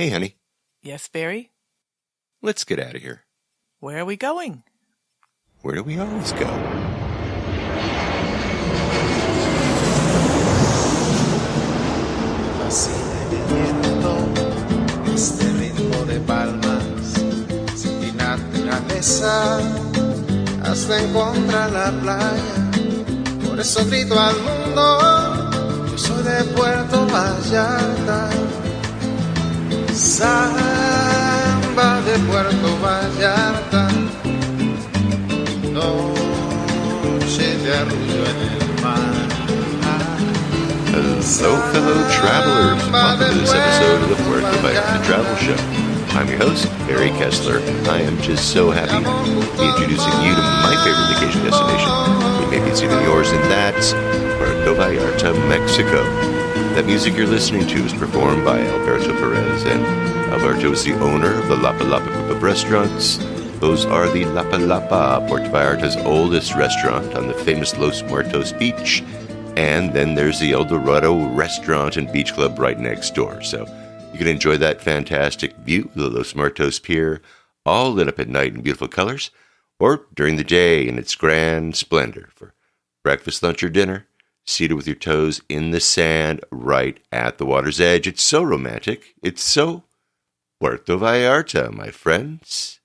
Hey, honey. Yes, Barry? Let's get out of here. Where are we going? Where do we always go? Fascina el viento, este ritmo de palmas, sin naturaleza, hasta encontrar la playa. Por eso grito al mundo, yo soy de Puerto Vallarta. Samba de Puerto Vallarta, noche de arrullo en el mar. Hello, fellow travelers. Welcome to this episode of the Puerto Vallarta Travel Show. I'm your host, Barry Kessler. I am just so happy to be introducing you to my favorite vacation destination. Maybe it's even yours, and that's Puerto Vallarta, Mexico. That music you're listening to is performed by Alberto Perez, and Alberto is the owner of the Lapa Lapa group of restaurants. Those are the Lapa Lapa, Puerto Vallarta's oldest restaurant on the famous Los Muertos beach. And then there's the El Dorado restaurant and beach club right next door. So you can enjoy that fantastic view of the Los Muertos Pier, all lit up at night in beautiful colors, or during the day in its grand splendor for breakfast, lunch, or dinner, seated with your toes in the sand right at the water's edge. It's so romantic. It's so Puerto Vallarta, my friends.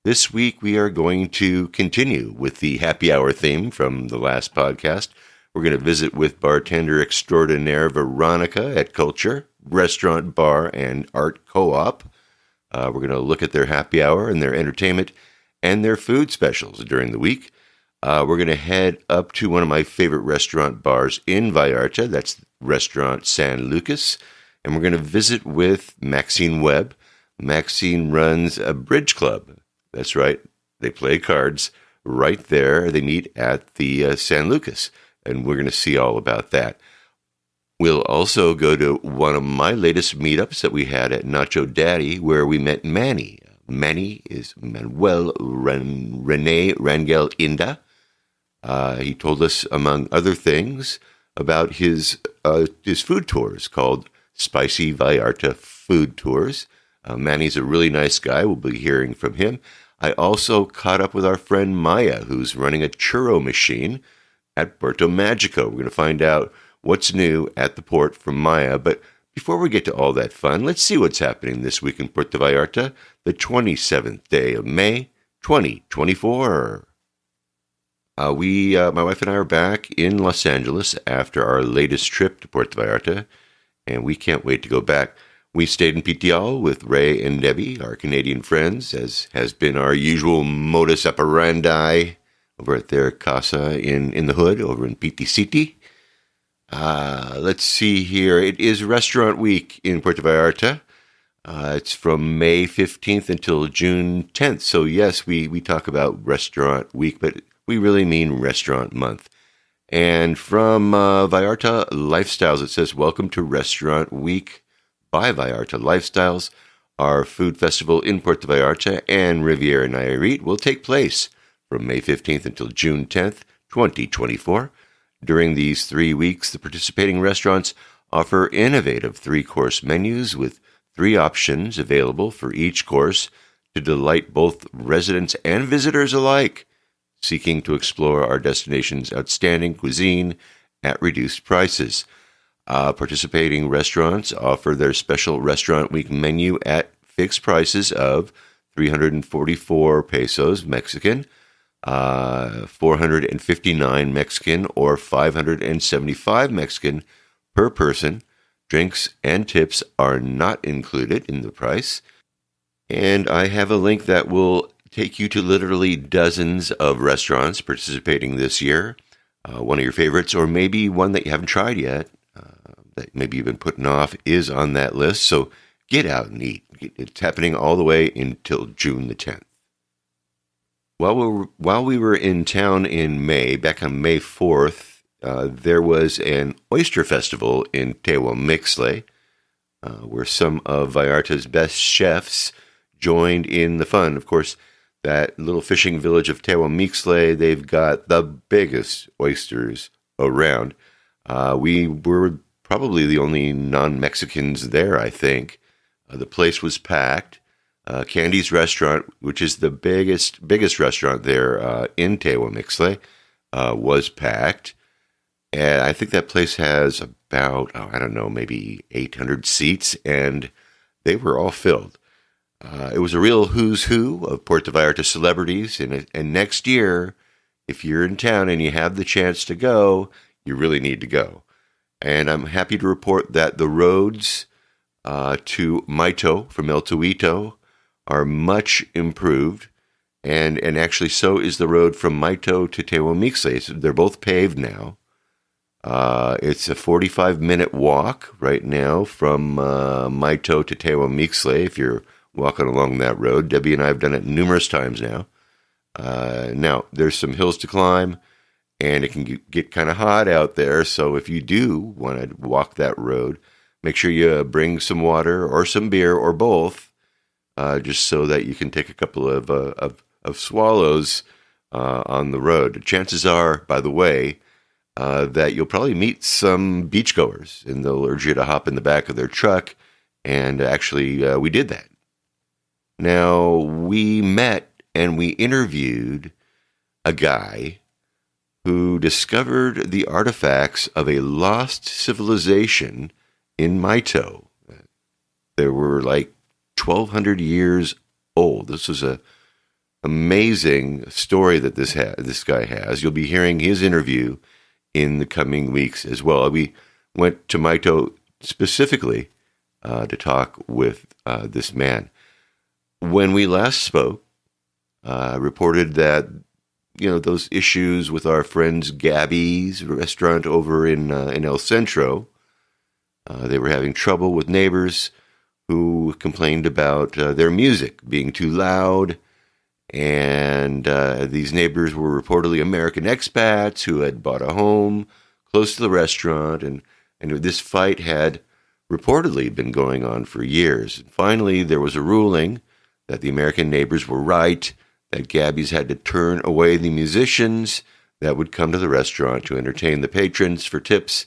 This week we are going to continue with the happy hour theme from the last podcast. We're going to visit with bartender extraordinaire Veronica at Qulture, restaurant, bar, and art co-op. We're going to look at their happy hour and their entertainment and their food specials during the week. We're going to head up to one of my favorite restaurant bars in Vallarta. That's Restaurant San Lucas. And we're going to visit with Maxine Webb. Maxine runs a bridge club. That's right. They play cards right there. They meet at the San Lucas. And we're going to see all about that. We'll also go to one of my latest meetups that we had at Nacho Daddy, where we met Manny. Manny is Manuel Rene Rangel Inda. He told us, among other things, about his food tours called Spicy Vallarta Food Tours. Manny's a really nice guy. We'll be hearing from him. I also caught up with our friend Maya, who's running a churro machine at Puerto Magico. We're going to find out what's new at the port from Maya. But before we get to all that fun, let's see what's happening this week in Puerto Vallarta, the 27th day of May, 2024. My wife and I are back in Los Angeles after our latest trip to Puerto Vallarta, and we can't wait to go back. We stayed in Pitial with Ray and Debbie, our Canadian friends, as has been our usual modus operandi over at their casa in the hood over in Piti City. Let's see here. It is Restaurant Week in Puerto Vallarta. It's from May 15th until June 10th. So yes, we talk about Restaurant Week, but we really mean Restaurant Month. And from Vallarta Lifestyles, it says, welcome to Restaurant Week by Vallarta Lifestyles. Our food festival in Puerto Vallarta and Riviera Nayarit will take place from May 15th until June 10th, 2024. During these 3 weeks, the participating restaurants offer innovative 3-course menus with 3 options available for each course to delight both residents and visitors alike, seeking to explore our destination's outstanding cuisine at reduced prices. Participating restaurants offer their special Restaurant Week menu at fixed prices of 344 pesos Mexican, 459 Mexican, or 575 Mexican per person. Drinks and tips are not included in the price. And I have a link that will take you to literally dozens of restaurants participating this year. One of your favorites, or maybe one that you haven't tried yet, that maybe you've been putting off, is on that list. So get out and eat. It's happening all the way until June the 10th. While we were in town in May, back on May 4th, there was an oyster festival in Tehuamixtle, where some of Vallarta's best chefs joined in the fun. Of course, that little fishing village of Tehuamixtle, they've got the biggest oysters around. We were probably the only non-Mexicans there, I think. The place was packed. Candy's restaurant, which is the biggest restaurant there in Tehuamixle, was packed. And I think that place has about, maybe 800 seats, and they were all filled. It was a real who's who of Puerto Vallarta celebrities, and next year, if you're in town and you have the chance to go, you really need to go. And I'm happy to report that the roads to Maito from El Tuito are much improved, and actually so is the road from Maito to Tehuamixle. So they're both paved now. It's a 45-minute walk right now from Maito to Tehuamixle if you're walking along that road. Debbie and I have done it numerous times now. Now, there's some hills to climb, and it can get kind of hot out there, so if you do want to walk that road, make sure you bring some water or some beer or both, just so that you can take a couple of swallows on the road. Chances are, by the way, that you'll probably meet some beachgoers, and they'll urge you to hop in the back of their truck, and actually, we did that. Now, we met and we interviewed a guy who discovered the artifacts of a lost civilization in Maito. They were like 1,200 years old. This is an amazing story that this guy has. You'll be hearing his interview in the coming weeks as well. We went to Maito specifically to talk with this man. When we last spoke, I reported that, those issues with our friends Gabby's restaurant over in El Centro, they were having trouble with neighbors who complained about their music being too loud, and these neighbors were reportedly American expats who had bought a home close to the restaurant, and this fight had reportedly been going on for years. And finally, there was a ruling that the American neighbors were right, that Gabby's had to turn away the musicians that would come to the restaurant to entertain the patrons for tips,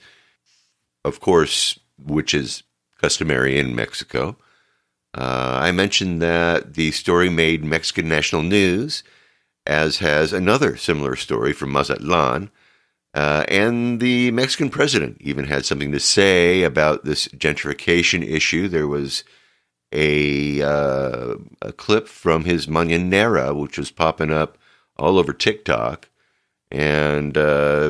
of course, which is customary in Mexico. I mentioned that the story made Mexican national news, as has another similar story from Mazatlan, and the Mexican president even had something to say about this gentrification issue. There was a clip from his Mañanera, which was popping up all over TikTok, and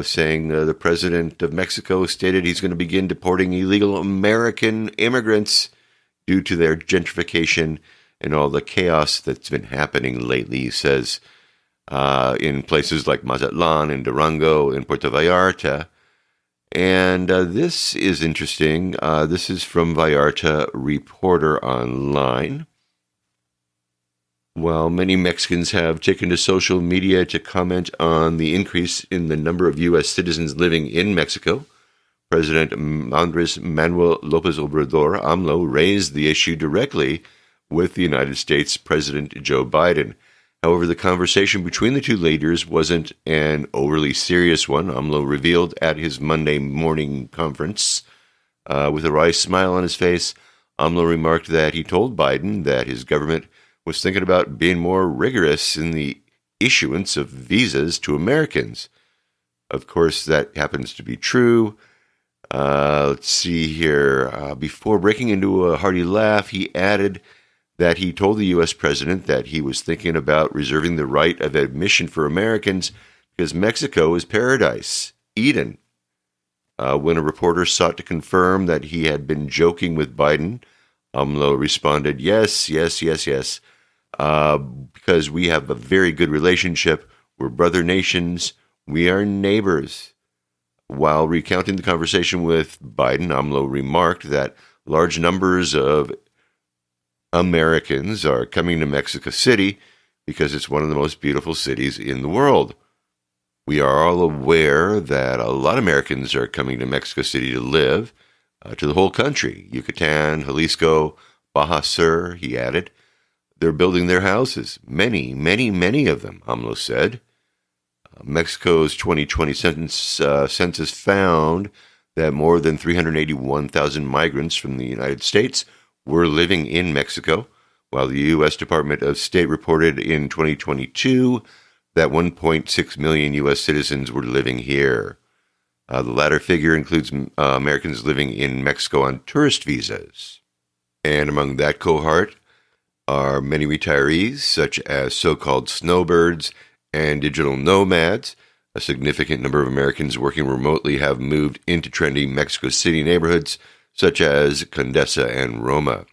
saying the president of Mexico stated he's going to begin deporting illegal American immigrants due to their gentrification and all the chaos that's been happening lately. He says in places like Mazatlan and Durango and Puerto Vallarta. And this is interesting. This is from Vallarta Reporter Online. While many Mexicans have taken to social media to comment on the increase in the number of U.S. citizens living in Mexico, President Andrés Manuel López Obrador, AMLO, raised the issue directly with the United States President Joe Biden. However, the conversation between the two leaders wasn't an overly serious one, AMLO revealed at his Monday morning conference. With a wry smile on his face, AMLO remarked that he told Biden that his government was thinking about being more rigorous in the issuance of visas to Americans. Of course, that happens to be true. Let's see here. Before breaking into a hearty laugh, he added that he told the U.S. president that he was thinking about reserving the right of admission for Americans because Mexico is paradise, Eden. When a reporter sought to confirm that he had been joking with Biden, AMLO responded, yes, because we have a very good relationship. We're brother nations. We are neighbors. While recounting the conversation with Biden, AMLO remarked that large numbers of Americans are coming to Mexico City because it's one of the most beautiful cities in the world. We are all aware that a lot of Americans are coming to Mexico City to live, to the whole country, Yucatan, Jalisco, Baja Sur, he added. They're building their houses, many of them, AMLO said. Mexico's 2020 census found that more than 381,000 migrants from the United States were living in Mexico, while the U.S. Department of State reported in 2022 that 1.6 million U.S. citizens were living here. The latter figure includes Americans living in Mexico on tourist visas. And among that cohort are many retirees, such as so-called snowbirds and digital nomads. A significant number of Americans working remotely have moved into trendy Mexico City neighborhoods, such as Condesa and Roma.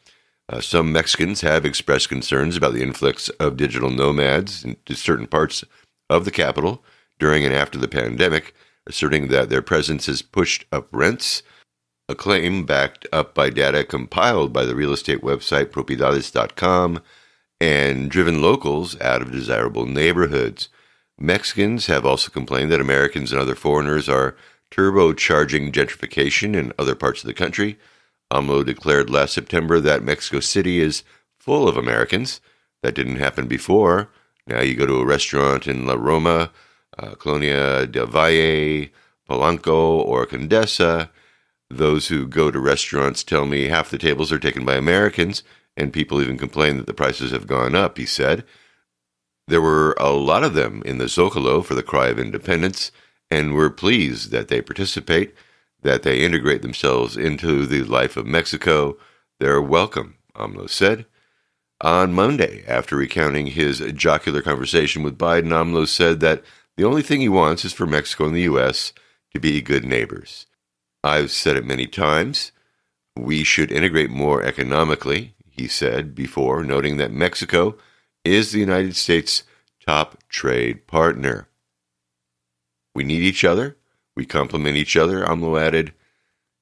Some Mexicans have expressed concerns about the influx of digital nomads into certain parts of the capital during and after the pandemic, asserting that their presence has pushed up rents, a claim backed up by data compiled by the real estate website propiedades.com and driven locals out of desirable neighborhoods. Mexicans have also complained that Americans and other foreigners are turbocharging gentrification in other parts of the country. AMLO declared last September that Mexico City is full of Americans. That didn't happen before. Now you go to a restaurant in La Roma, Colonia del Valle, Polanco, or Condesa. Those who go to restaurants tell me half the tables are taken by Americans, and people even complain that the prices have gone up, he said. There were a lot of them in the Zocalo for the cry of independence, and we're pleased that they participate, that they integrate themselves into the life of Mexico. They're welcome, AMLO said. On Monday, after recounting his jocular conversation with Biden, AMLO said that the only thing he wants is for Mexico and the U.S. to be good neighbors. I've said it many times. We should integrate more economically, he said before, noting that Mexico is the United States' top trade partner. We need each other. We complement each other, AMLO added.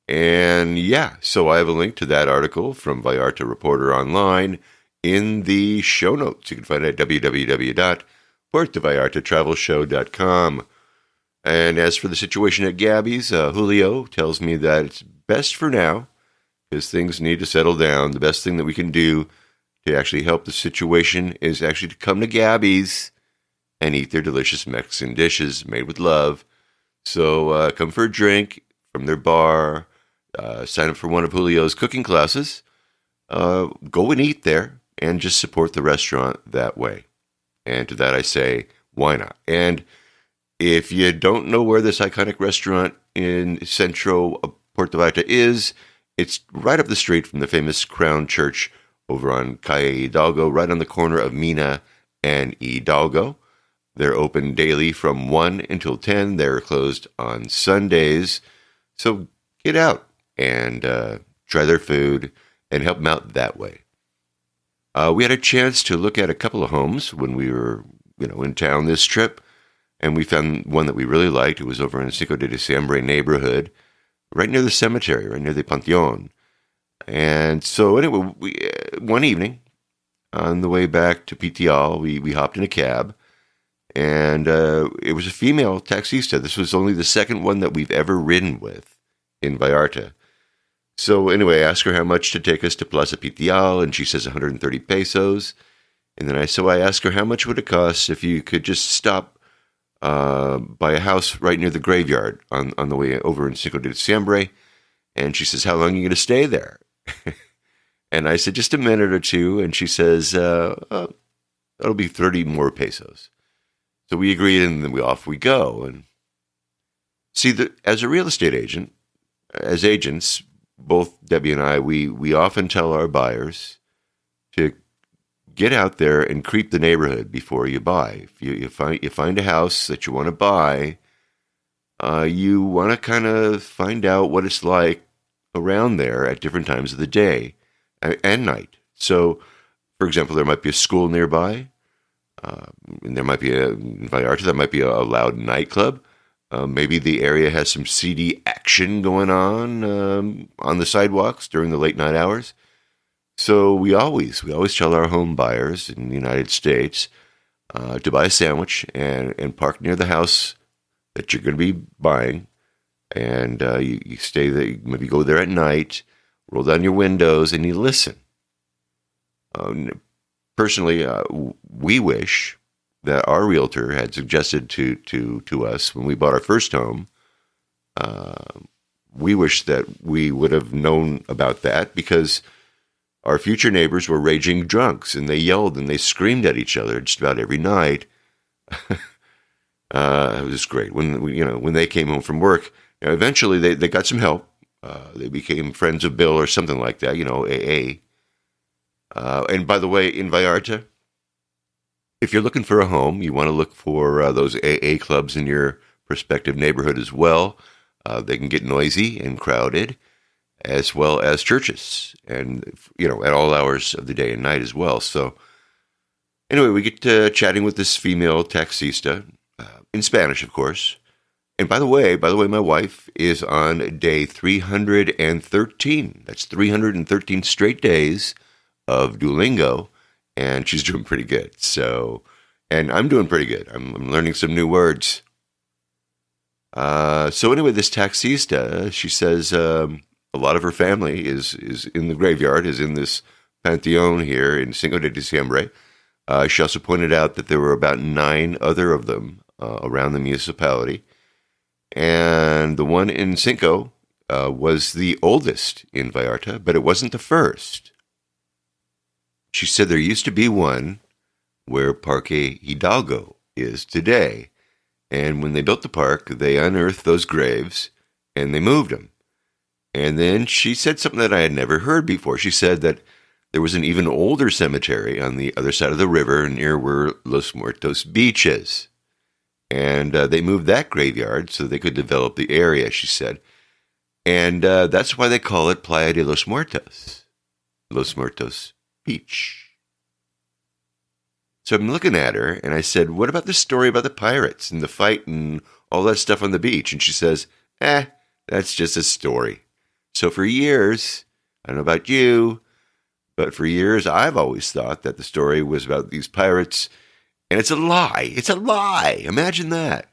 And yeah, so I have a link to that article from Vallarta Reporter Online in the show notes. You can find it at www.puertovallartatravelshow.com. And as for the situation at Gabby's, Julio tells me that it's best for now, because things need to settle down. The best thing that we can do to actually help the situation is actually to come to Gabby's and eat their delicious Mexican dishes made with love. So come for a drink from their bar, sign up for one of Julio's cooking classes, go and eat there, and just support the restaurant that way. And to that I say, why not? And if you don't know where this iconic restaurant in Centro Puerto Vallarta is, it's right up the street from the famous Crown Church over on Calle Hidalgo, right on the corner of Mina and Hidalgo. They're open daily from 1 until 10. They're closed on Sundays. So get out and try their food and help them out that way. We had a chance to look at a couple of homes when we were, in town this trip, and we found one that we really liked. It was over in Cinco de Diciembre neighborhood, right near the cemetery, right near the Panteon. And so anyway, one evening on the way back to PTL, we hopped in a cab, and it was a female taxista. This was only the second one that we've ever ridden with in Vallarta. So anyway, I asked her how much to take us to Plaza Pitial, and she says 130 pesos. And then I asked her how much would it cost if you could just stop by a house right near the graveyard on the way over in Cinco de Diciembre. And she says, how long are you going to stay there? And I said, just a minute or two. And she says, that'll be 30 more pesos. So we agreed, and then off we go. And see, as a real estate agent, as agents, both Debbie and I, we often tell our buyers to get out there and creep the neighborhood before you buy. If you find a house that you want to buy, you want to kind of find out what it's like around there at different times of the day and night. So, for example, there might be a school nearby, and there might be in Vallarta, there might be a loud nightclub. Maybe the area has some seedy action going on the sidewalks during the late night hours. So we always tell our home buyers in the United States to buy a sandwich and park near the house that you're going to be buying, and you stay there. You maybe go there at night, roll down your windows, and you listen. Personally, we wish that our realtor had suggested to us when we bought our first home. We wish that we would have known about that, because our future neighbors were raging drunks, and they yelled and they screamed at each other just about every night. It was great. When they came home from work, eventually they got some help. They became friends of Bill or something like that, AA. And by the way, in Vallarta, if you're looking for a home, you want to look for those AA clubs in your prospective neighborhood as well. They can get noisy and crowded, as well as churches, and at all hours of the day and night as well. So anyway, we get to chatting with this female taxista, in Spanish, of course. And by the way, my wife is on day 313. That's 313 straight days of Duolingo, and she's doing pretty good. So, and I'm doing pretty good. I'm learning some new words. So anyway, this taxista, she says a lot of her family is in the graveyard, is in this pantheon here in Cinco de Diciembre. She also pointed out that there were about 9 other of them around the municipality. And the one in Cinco was the oldest in Vallarta, but it wasn't the first. She said there used to be one where Parque Hidalgo is today. And when they built the park, they unearthed those graves and they moved them. And then she said something that I had never heard before. She said that there was an even older cemetery on the other side of the river near where Los Muertos Beach is. And they moved that graveyard so they could develop the area, she said. And that's why they call it Playa de los Muertos Beach. So I'm looking at her, and I said, what about the story about the pirates and the fight and all that stuff on the beach? And she says, that's just a story. So for years, I don't know about you, but for years I've always thought that the story was about these pirates. And it's a lie. It's a lie. Imagine that.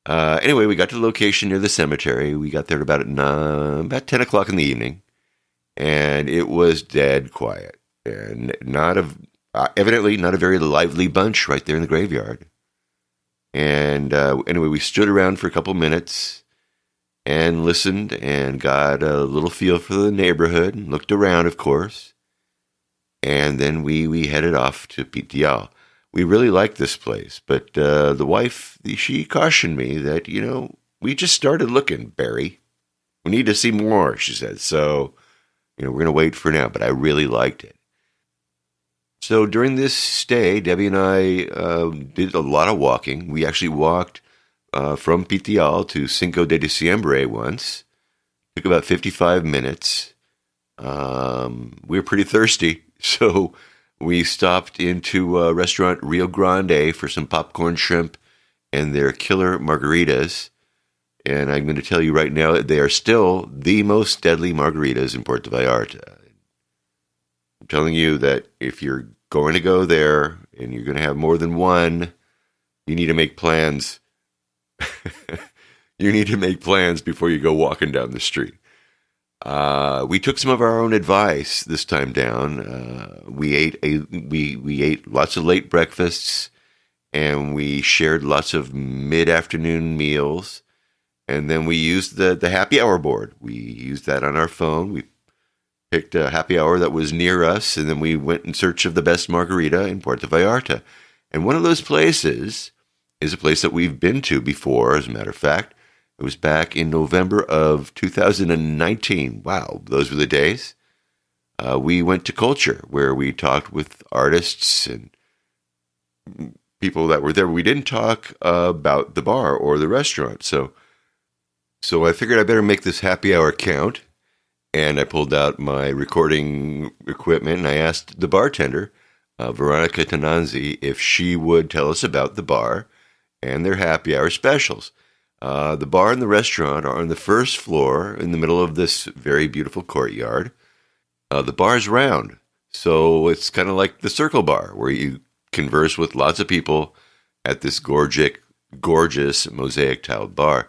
Anyway, we got to the location near the cemetery. We got there about 10 o'clock in the evening. And it was dead quiet. And evidently not a very lively bunch right there in the graveyard. And anyway, we stood around for a couple minutes and listened and got a little feel for the neighborhood and looked around, of course. And then we headed off to Pitial. We really liked this place, but the wife, she cautioned me that, we just started looking, Barry. We need to see more, she said. So, we're going to wait for now, but I really liked it. So during this stay, Debbie and I did a lot of walking. We actually walked from Pitial to Cinco de Diciembre once. Took about 55 minutes. We were pretty thirsty, so we stopped into restaurant Rio Grande for some popcorn shrimp and their killer margaritas. And I'm going to tell you right now, they are still the most deadly margaritas in Puerto Vallarta. I'm telling you that if you're going to go there and you're going to have more than one, you need to make plans. You need to make plans before you go walking down the street. We took some of our own advice this time down. We ate lots of late breakfasts, and we shared lots of mid-afternoon meals, and then we used the happy hour board. We used that on our phone. We picked a happy hour that was near us, and then we went in search of the best margarita in Puerto Vallarta. And one of those places is a place that we've been to before, as a matter of fact. It was back in November of 2019. Wow, those were the days. We went to Qulture, where we talked with artists and people that were there. We didn't talk about the bar or the restaurant. So I figured I better make this happy hour count. And I pulled out my recording equipment, and I asked the bartender, Veronica Tananzi, if she would tell us about the bar and their happy hour specials. The bar and the restaurant are on the first floor in the middle of this very beautiful courtyard. The bar is round, so it's kind of like the Circle Bar, where you converse with lots of people at this gorgeous mosaic-tiled bar.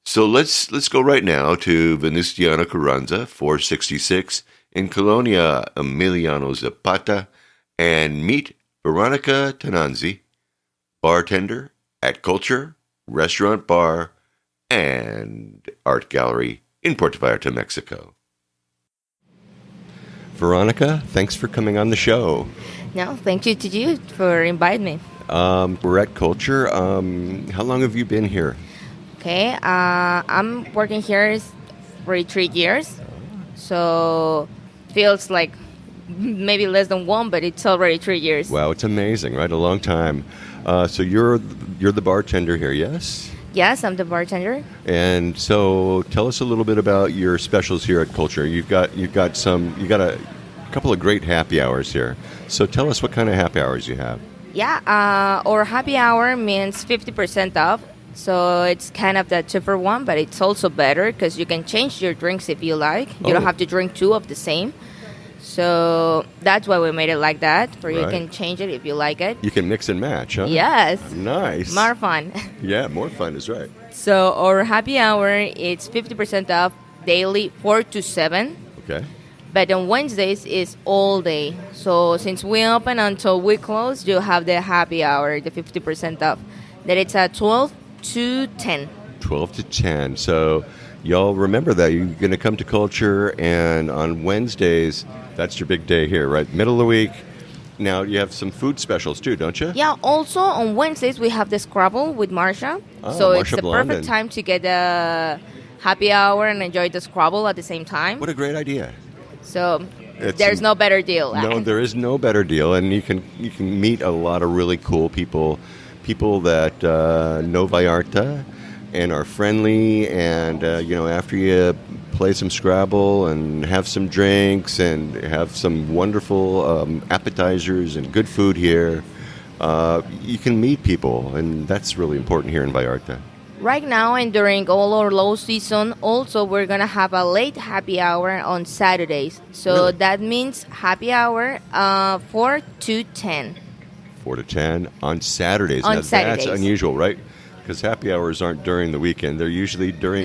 So let's go right now to Venustiano Carranza, 466 in Colonia Emiliano Zapata, and meet Veronica Tananzi, bartender at Qulture Restaurant, Bar, and Art Gallery in Puerto Vallarta, Mexico. Veronica, thanks for coming on the show. No, thank you to you for inviting me. We're at Qulture. How long have you been here? Okay, I'm working here for 3 years, so feels like maybe less than one, but it's already 3 years. Wow, it's amazing, right? A long time. So you're the bartender here, yes? Yes, I'm the bartender. And so tell us a little bit about your specials here at Qulture. You've got a couple of great happy hours here. So tell us what kind of happy hours you have. Yeah, our happy hour means 50% off. So it's kind of the cheaper one, but it's also better because you can change your drinks if you like. You don't have to drink two of the same. So that's why we made it like that, where you can change it if you like it. You can mix and match, huh? Yes. Nice. More fun. Yeah, more fun is right. So our happy hour, it's 50% off daily, 4 to 7. Okay. But on Wednesdays, it's all day. So since we open until we close, you have the happy hour, the 50% off. That it's at 12 to 10. 12 to 10. So y'all remember that. You're going to come to Qulture, and on Wednesdays, that's your big day here, right? Middle of the week. Now, you have some food specials too, don't you? Yeah, also on Wednesdays, we have the Scrabble with Marsha. So Marsha it's the Blondin. perfect time to get a happy hour and enjoy the Scrabble at the same time. What a great idea. So there's no better deal. No, there is no better deal, and you can meet a lot of really cool people that know Vallarta and are friendly, and after you play some Scrabble and have some drinks and have some wonderful appetizers and good food here, you can meet people, and that's really important here in Vallarta. Right now and during all our low season, also we're going to have a late happy hour on Saturdays. So Really? that means happy hour 4 to 10. 4 to 10 on Saturdays. On Now, Saturdays. That's unusual, right? Because happy hours aren't during the weekend. They're usually during...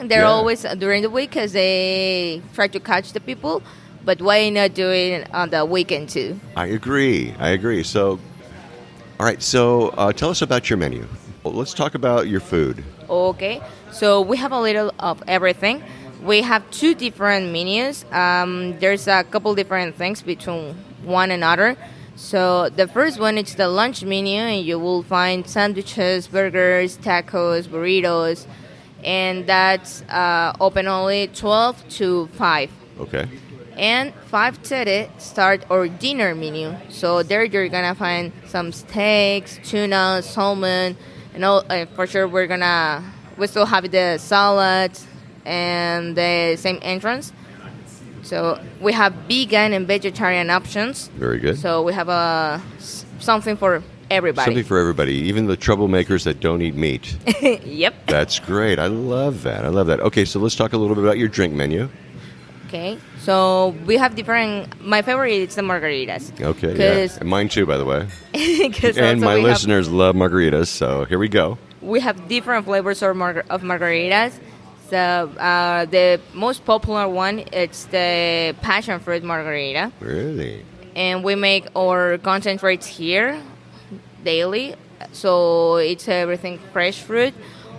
They're always during the week because they try to catch the people. But why not do it on the weekend too? I agree. So, all right. So tell us about your menu. Well, let's talk about your food. Okay, so we have a little of everything. We have 2 different menus. There's a couple different things between one another. So the first one is the lunch menu, and you will find sandwiches, burgers, tacos, burritos, and that's open only 12 to 5. Okay. And 5:30 start our dinner menu. So there you're gonna find some steaks, tuna, salmon, and all. For sure, we still have the salad and the same entrance. So we have vegan and vegetarian options. Very good. So we have something for everybody. Something for everybody, even the troublemakers that don't eat meat. Yep. That's great. I love that. Okay, so let's talk a little bit about your drink menu. Okay. So we have different. My favorite is the margaritas. Okay. Yeah. And mine too, by the way. And my listeners love margaritas, so here we go. We have different flavors of margaritas. So the most popular one, it's the passion fruit margarita. Really? And we make our concentrates here daily. So it's everything fresh fruit,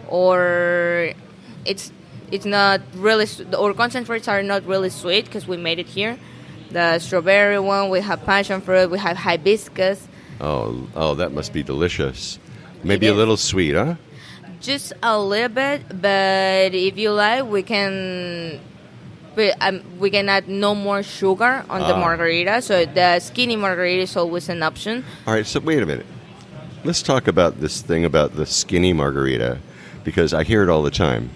or it's not really. Our concentrates are not really sweet because we made it here. The strawberry one, we have passion fruit, we have hibiscus. Oh, that must be delicious. Maybe a little sweet, huh? Just a little bit, but if you like, we can add no more sugar on the margarita. So the skinny margarita is always an option. All right, so wait a minute. Let's talk about this thing about the skinny margarita, because I hear it all the time.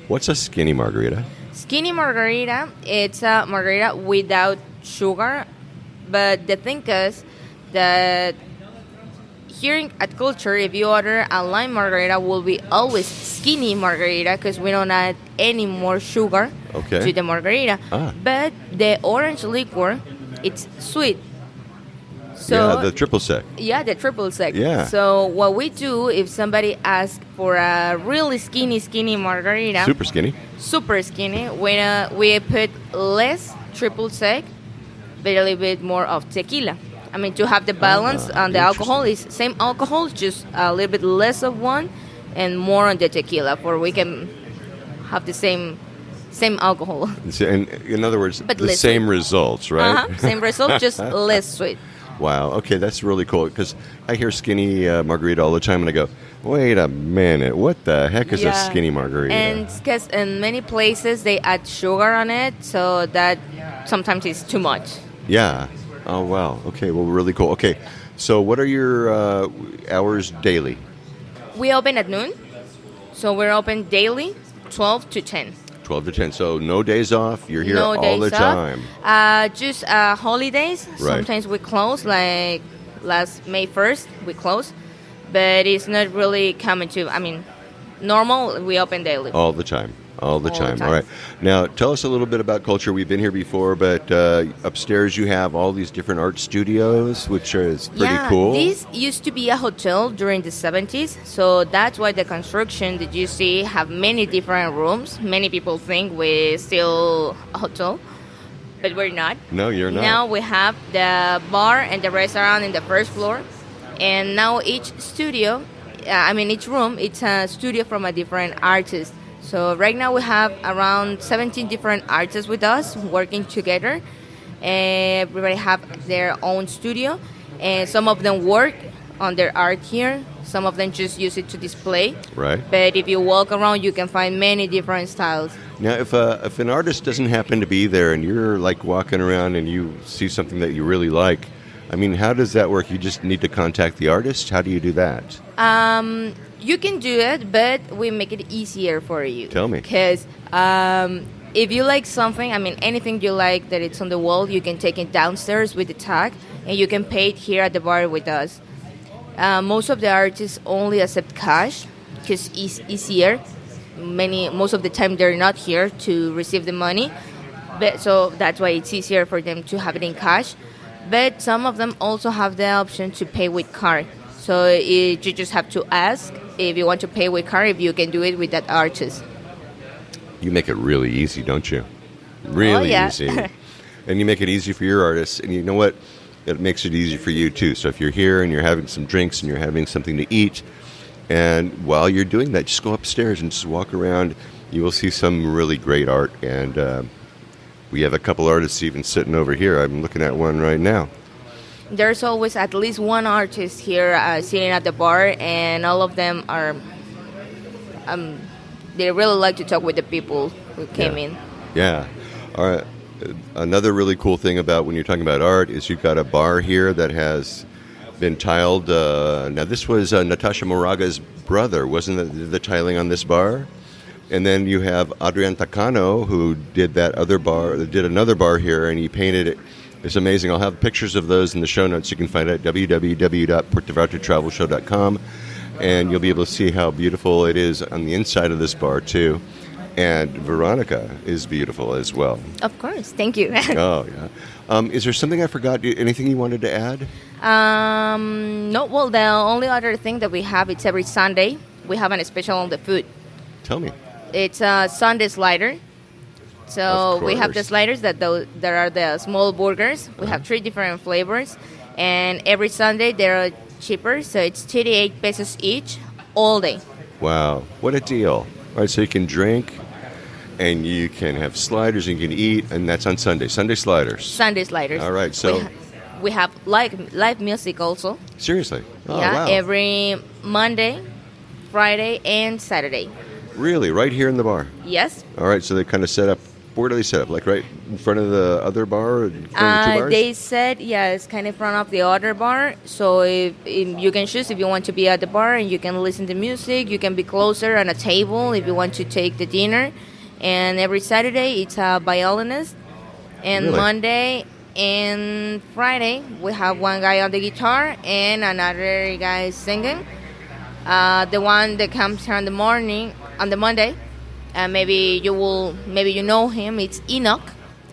What's a skinny margarita? Skinny margarita, it's a margarita without sugar, but the thing is that here at Qulture, if you order a lime margarita, will be always skinny margarita because we don't add any more sugar to the margarita. But the orange liquor, it's sweet. So, the triple sec. Yeah, the triple sec. Yeah. So what we do, if somebody asks for a really skinny margarita, Super skinny, we put less triple sec, but a little bit more of tequila. I mean, to have the balance on the alcohol, is same alcohol, just a little bit less of one and more on the tequila, for we can have the same same alcohol. And in other words, But the less same sweet. results, right? Same result, just less sweet. Wow. Okay, that's really cool because I hear skinny margarita all the time, and I go, "Wait a minute, what the heck is a skinny margarita?" And because in many places they add sugar on it, so that sometimes it's too much. Yeah. Oh wow. Okay. Well, really cool. Okay. So, what are your hours daily? We open at noon, so we're open daily, 12 to 10. 12 to 10. So, no days off. You're here No all days the off. time. Just holidays. Right. Sometimes we close, like last May 1st, we close. But it's not really coming to, normal, we open daily. All the time. All the time. All right. Now, tell us a little bit about Qulture. We've been here before, but upstairs you have all these different art studios, which is pretty cool. This used to be a hotel during the 70s, so that's why the construction that you see have many different rooms. Many people think we're still a hotel, but we're not. No, you're not. Now we have the bar and the restaurant in the first floor, and now each room, it's a studio from a different artist. So right now we have around 17 different artists with us working together. Everybody have their own studio, and some of them work on their art here. Some of them just use it to display. Right. But if you walk around, you can find many different styles. Now, if an artist doesn't happen to be there and you're like walking around and you see something that you really like, how does that work? You just need to contact the artist? How do you do that? You can do it, but we make it easier for you. Tell me. Because if you like something, anything you like that it's on the wall, you can take it downstairs with the tag, and you can pay it here at the bar with us. Most of the artists only accept cash because it's easier. Most of the time they're not here to receive the money, so that's why it's easier for them to have it in cash. But some of them also have the option to pay with card. So you just have to ask if you want to pay with card, if you can do it with that artist. You make it really easy, don't you? Really easy. And you make it easy for your artists. And you know what? It makes it easy for you, too. So if you're here and you're having some drinks and you're having something to eat, and while you're doing that, just go upstairs and just walk around. You will see some really great art. And we have a couple artists even sitting over here. I'm looking at one right now. There's always at least one artist here sitting at the bar, and all of them are, they really like to talk with the people who came in. Yeah. All right. Another really cool thing about when you're talking about art is you've got a bar here that has been tiled. Now, this was Natasha Moraga's brother, wasn't it, the tiling on this bar? And then you have Adrian Tacano, who did another bar here, and he painted it. It's amazing. I'll have pictures of those in the show notes. You can find it at www.puertovallartatravelshow.com, and you'll be able to see how beautiful it is on the inside of this bar, too. And Veronica is beautiful as well. Of course. Thank you. Oh, yeah. Is there something I forgot? Anything you wanted to add? No. Well, the only other thing that we have, it's every Sunday, we have a special on the food. Tell me. It's a Sunday slider. So we have the sliders that are the small burgers. We have 3 different flavors, and every Sunday they're cheaper. So it's 38 pesos each, all day. Wow, what a deal! All right, so you can drink, and you can have sliders, and you can eat, and that's on Sunday. Sunday sliders. Sunday sliders. All right, so we have live music also. Seriously? Oh, yeah, wow. Every Monday, Friday, and Saturday. Really, right here in the bar? Yes. All right, so they kind of set up. Where do they set up? Like right in front of the other bar? In front of the 2 bars? They said, it's kind of in front of the other bar. So if you can choose if you want to be at the bar and you can listen to music. You can be closer on a table if you want to take the dinner. And every Saturday, it's a violinist. And Really? Monday and Friday, we have one guy on the guitar and another guy singing. The one that comes here on the Monday, maybe you know him. It's Enoch.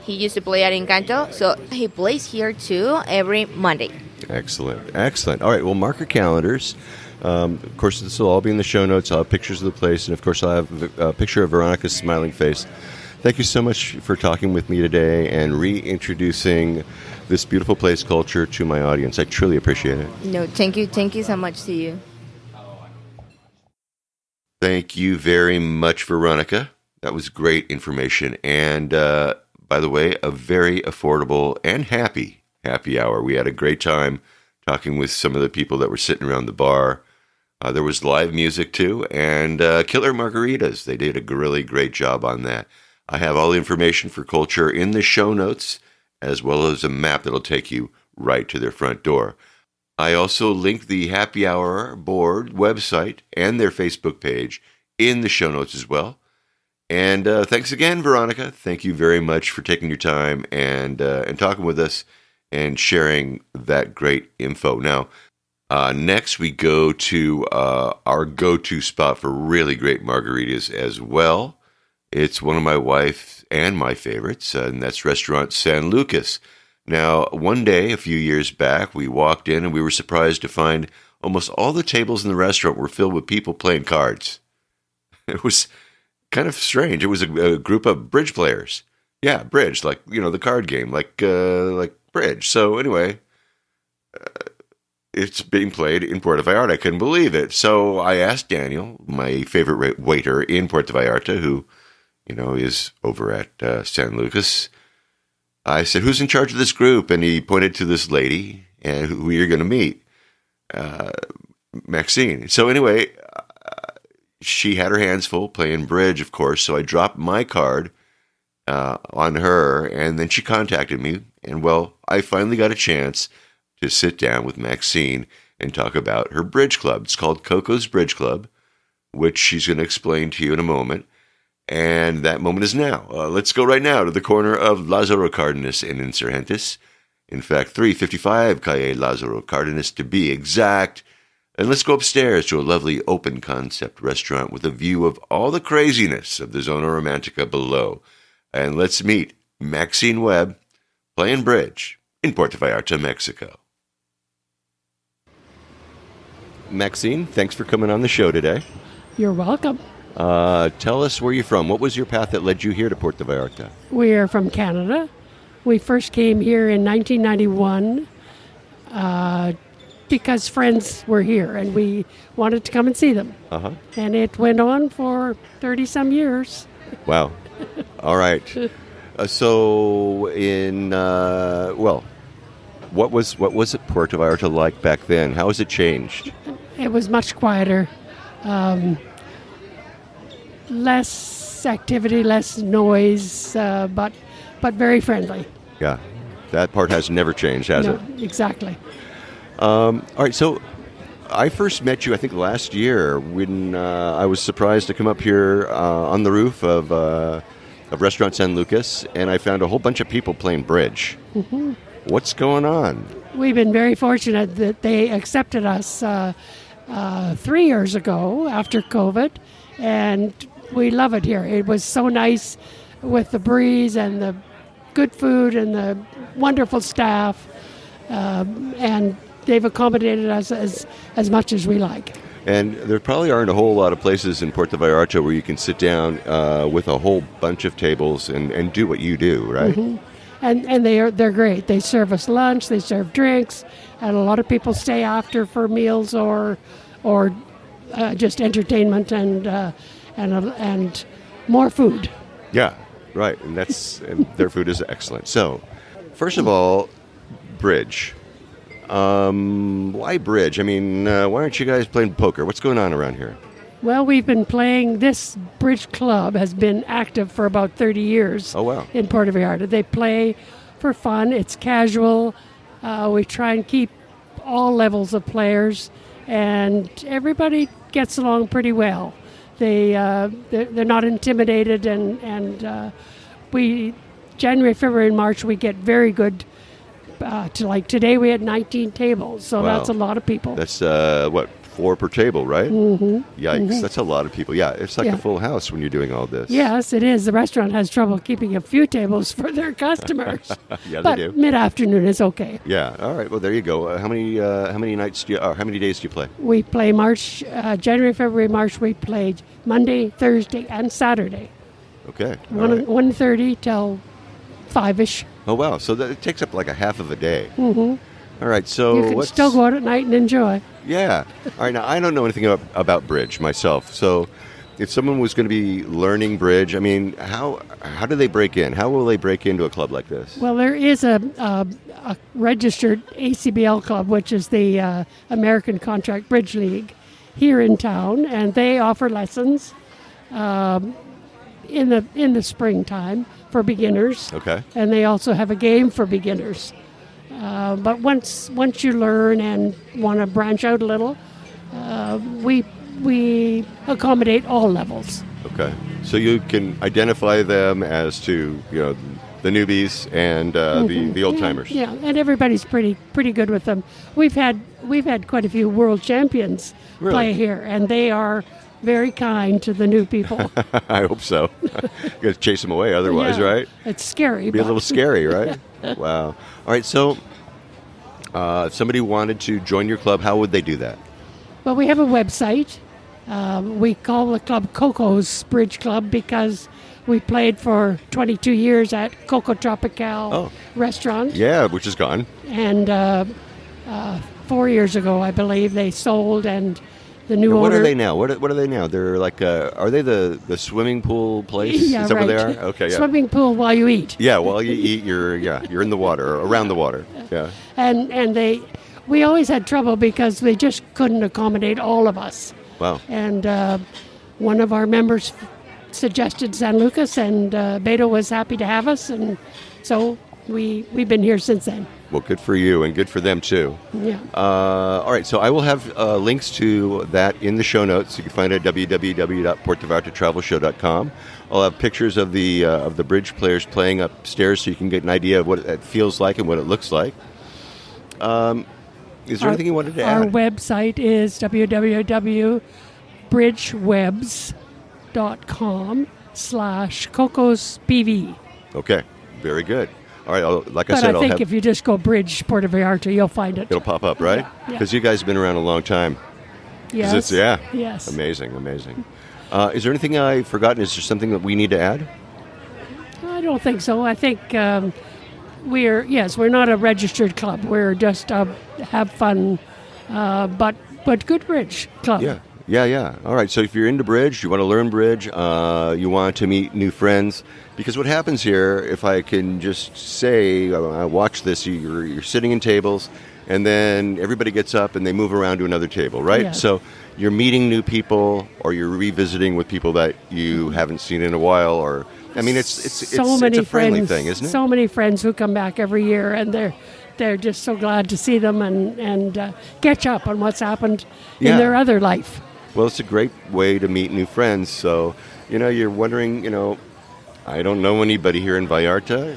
He used to play at Encanto, so he plays here too every Monday. Excellent. All right, well, mark your calendars. Of course, this will all be in the show notes. I'll have pictures of the place, and of course, I'll have a picture of Veronica's smiling face. Thank you so much for talking with me today and reintroducing this beautiful place, Qulture, to my audience. I truly appreciate it. No, thank you so much to you. Thank you very much, Veronica. That was great information. And by the way, a very affordable and happy hour. We had a great time talking with some of the people that were sitting around the bar. There was live music too, and killer margaritas. They did a really great job on that. I have all the information for Qulture in the show notes, as well as a map that'll take you right to their front door. I also linked the happy hour board website and their Facebook page in the show notes as well. And thanks again, Veronica. Thank you very much for taking your time and talking with us and sharing that great info. Now, next we go to our go-to spot for really great margaritas as well. It's one of my wife and my favorites, and that's Restaurant San Lucas. Now, one day, a few years back, we walked in and we were surprised to find almost all the tables in the restaurant were filled with people playing cards. It was kind of strange. It was a group of bridge players. Yeah, bridge, like, the card game, like bridge. So anyway, it's being played in Puerto Vallarta. I couldn't believe it. So I asked Daniel, my favorite waiter in Puerto Vallarta, who, is over at San Lucas. I said, who's in charge of this group? And he pointed to this lady and who you're going to meet, Maxine. So anyway, she had her hands full playing bridge, of course. So I dropped my card on her, and then she contacted me. And, well, I finally got a chance to sit down with Maxine and talk about her bridge club. It's called Coco's Bridge Club, which she's going to explain to you in a moment. And that moment is now. Let's go right now to the corner of Lázaro Cárdenas and Insurgentes. In fact, 355 Calle Lázaro Cárdenas to be exact. And let's go upstairs to a lovely open concept restaurant with a view of all the craziness of the Zona Romantica below. And let's meet Maxine Webb playing bridge in Puerto Vallarta, Mexico. Maxine, thanks for coming on the show today. You're welcome. Tell us where you're from. What was your path that led you here to Puerto Vallarta? We are from Canada. We first came here in 1991 because friends were here and we wanted to come and see them. Uh-huh. And it went on for 30-some years. Wow. All right. So what was it Puerto Vallarta like back then? How has it changed? It was much quieter. Less activity, less noise, but very friendly. Yeah, that part has never changed, has it? Exactly. All right, so I first met you, I think, last year when I was surprised to come up here on the roof of Restaurant San Lucas, and I found a whole bunch of people playing bridge. Mm-hmm. What's going on? We've been very fortunate that they accepted us 3 years ago after COVID, and we love it here. It was so nice with the breeze and the good food and the wonderful staff, and they've accommodated us as much as we like. And there probably aren't a whole lot of places in Puerto Vallarta where you can sit down with a whole bunch of tables and do what you do, right? Mm-hmm. And they're great. They serve us lunch, they serve drinks, and a lot of people stay after for meals or just entertainment and more food. Yeah, right. And and their food is excellent. So, first of all, bridge. Why bridge? I mean, why aren't you guys playing poker? What's going on around here? Well, we've been playing. This bridge club has been active for about 30 years. Oh, wow. In Puerto Vallarta. They play for fun. It's casual. We try and keep all levels of players, and everybody gets along pretty well. They're not intimidated, and we January, February, and March we get very good. Like today we had 19 tables, so wow. That's a lot of people. That's 4 per table, right? Mm-hmm. Yikes, mm-hmm. That's a lot of people. Yeah, it's like a full house when you're doing all this. Yes, it is. The restaurant has trouble keeping a few tables for their customers. Yeah, but they do. Mid-afternoon is okay. Yeah. All right. Well, there you go. How many nights how many days do you play? We play January, February, March. We play Monday, Thursday, and Saturday. Okay. 1:30 till 5ish. Oh wow! So it takes up like a half of a day. Mm-hmm. All right. So you can still go out at night and enjoy. Yeah. All right. Now I don't know anything about bridge myself, so if someone was going to be learning bridge, I mean, how do they break in? How will they break into a club like this? Well, there is a registered ACBL club, which is the American Contract Bridge League, here in town, and they offer lessons in the springtime for beginners. Okay. And they also have a game for beginners. But once you learn and want to branch out a little, we accommodate all levels. Okay. So you can identify them as to, the newbies and the old timers. Yeah, and everybody's pretty good with them. We've had quite a few world champions play here, and they are very kind to the new people. I hope so. You got to chase them away otherwise, Yeah, right? It's scary. Be a little scary, right? Wow. All right. So, if somebody wanted to join your club, how would they do that? Well, we have a website. We call the club Coco's Bridge Club because we played for 22 years at Coco Tropical restaurant. Yeah, which is gone. And 4 years ago, I believe, they sold, and the new Now, owner... what are they now? What are they now? They're like, are they the swimming pool place? Yeah, Is that right. what they are? Okay, yeah. Swimming pool while you eat. Yeah, while you eat, you're in the water, or around the water. Yeah. And we always had trouble because they just couldn't accommodate all of us. Wow. And one of our members suggested San Lucas, and Beto was happy to have us, and so we've been here since then. Well, good for you, and good for them too. Yeah. All right, so I will have links to that in the show notes. You can find it at www.puertovallartatravelshow.com. I'll have pictures of the bridge players playing upstairs, so you can get an idea of what it feels like and what it looks like. Is there anything you wanted to Our add? website is www.bridgewebs.com/CocosBV. Okay, very good. All right, like I But said, I I'll think have, if you just go Bridge Puerto Vallarta, you'll find it. it'll pop up, right? Yeah. Because you guys have been around a long time. 'Cause Yes. Yes. Amazing. Is there anything I've forgotten? Is there something that we need to add? I don't think so. I think we're not a registered club. We're just a have fun, but good bridge club. Yeah. All right, so if you're into bridge, you want to learn bridge, you want to meet new friends, because what happens here, if I can just say, I watch this, you're sitting in tables, and then everybody gets up and they move around to another table, right? Yes. So you're meeting new people, or you're revisiting with people that you haven't seen in a while, or, I mean, it's a friendly thing, isn't it? So many friends who come back every year, and they're just so glad to see them and catch up on what's happened in their other life. Well, it's a great way to meet new friends. So, you're wondering, I don't know anybody here in Vallarta.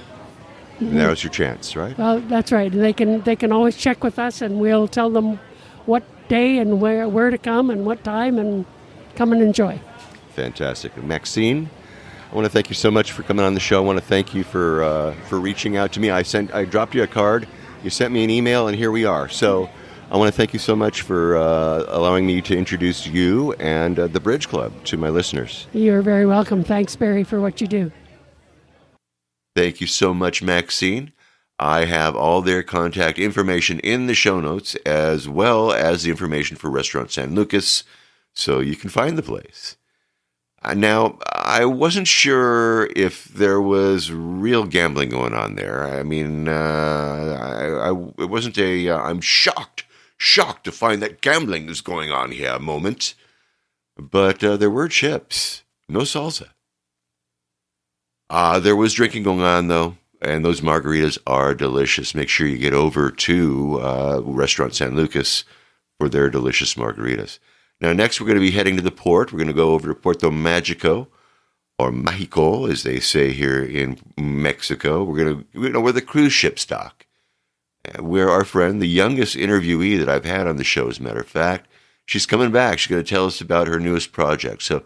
Mm-hmm. Now's your chance, right? Well, that's right. And they can always check with us, and we'll tell them what day and where to come and what time, and come and enjoy. Fantastic. Maxine, I want to thank you so much for coming on the show. I want to thank you for reaching out to me. I dropped you a card. You sent me an email, and here we are. So I want to thank you so much for allowing me to introduce you and the Bridge Club to my listeners. You're very welcome. Thanks, Barry, for what you do. Thank you so much, Maxine. I have all their contact information in the show notes, as well as the information for Restaurant San Lucas, so you can find the place. Now, I wasn't sure if there was real gambling going on there. I mean, it wasn't I'm shocked to find that gambling is going on here moment. But there were chips, no salsa. There was drinking going on, though, and those margaritas are delicious. Make sure you get over to Restaurant San Lucas for their delicious margaritas. Now, next we're going to be heading to the port. We're going to go over to Puerto Magico, or Mexico, as they say here in Mexico. We're where the cruise ships dock. Where our friend, the youngest interviewee that I've had on the show, as a matter of fact, she's coming back. She's going to tell us about her newest project. So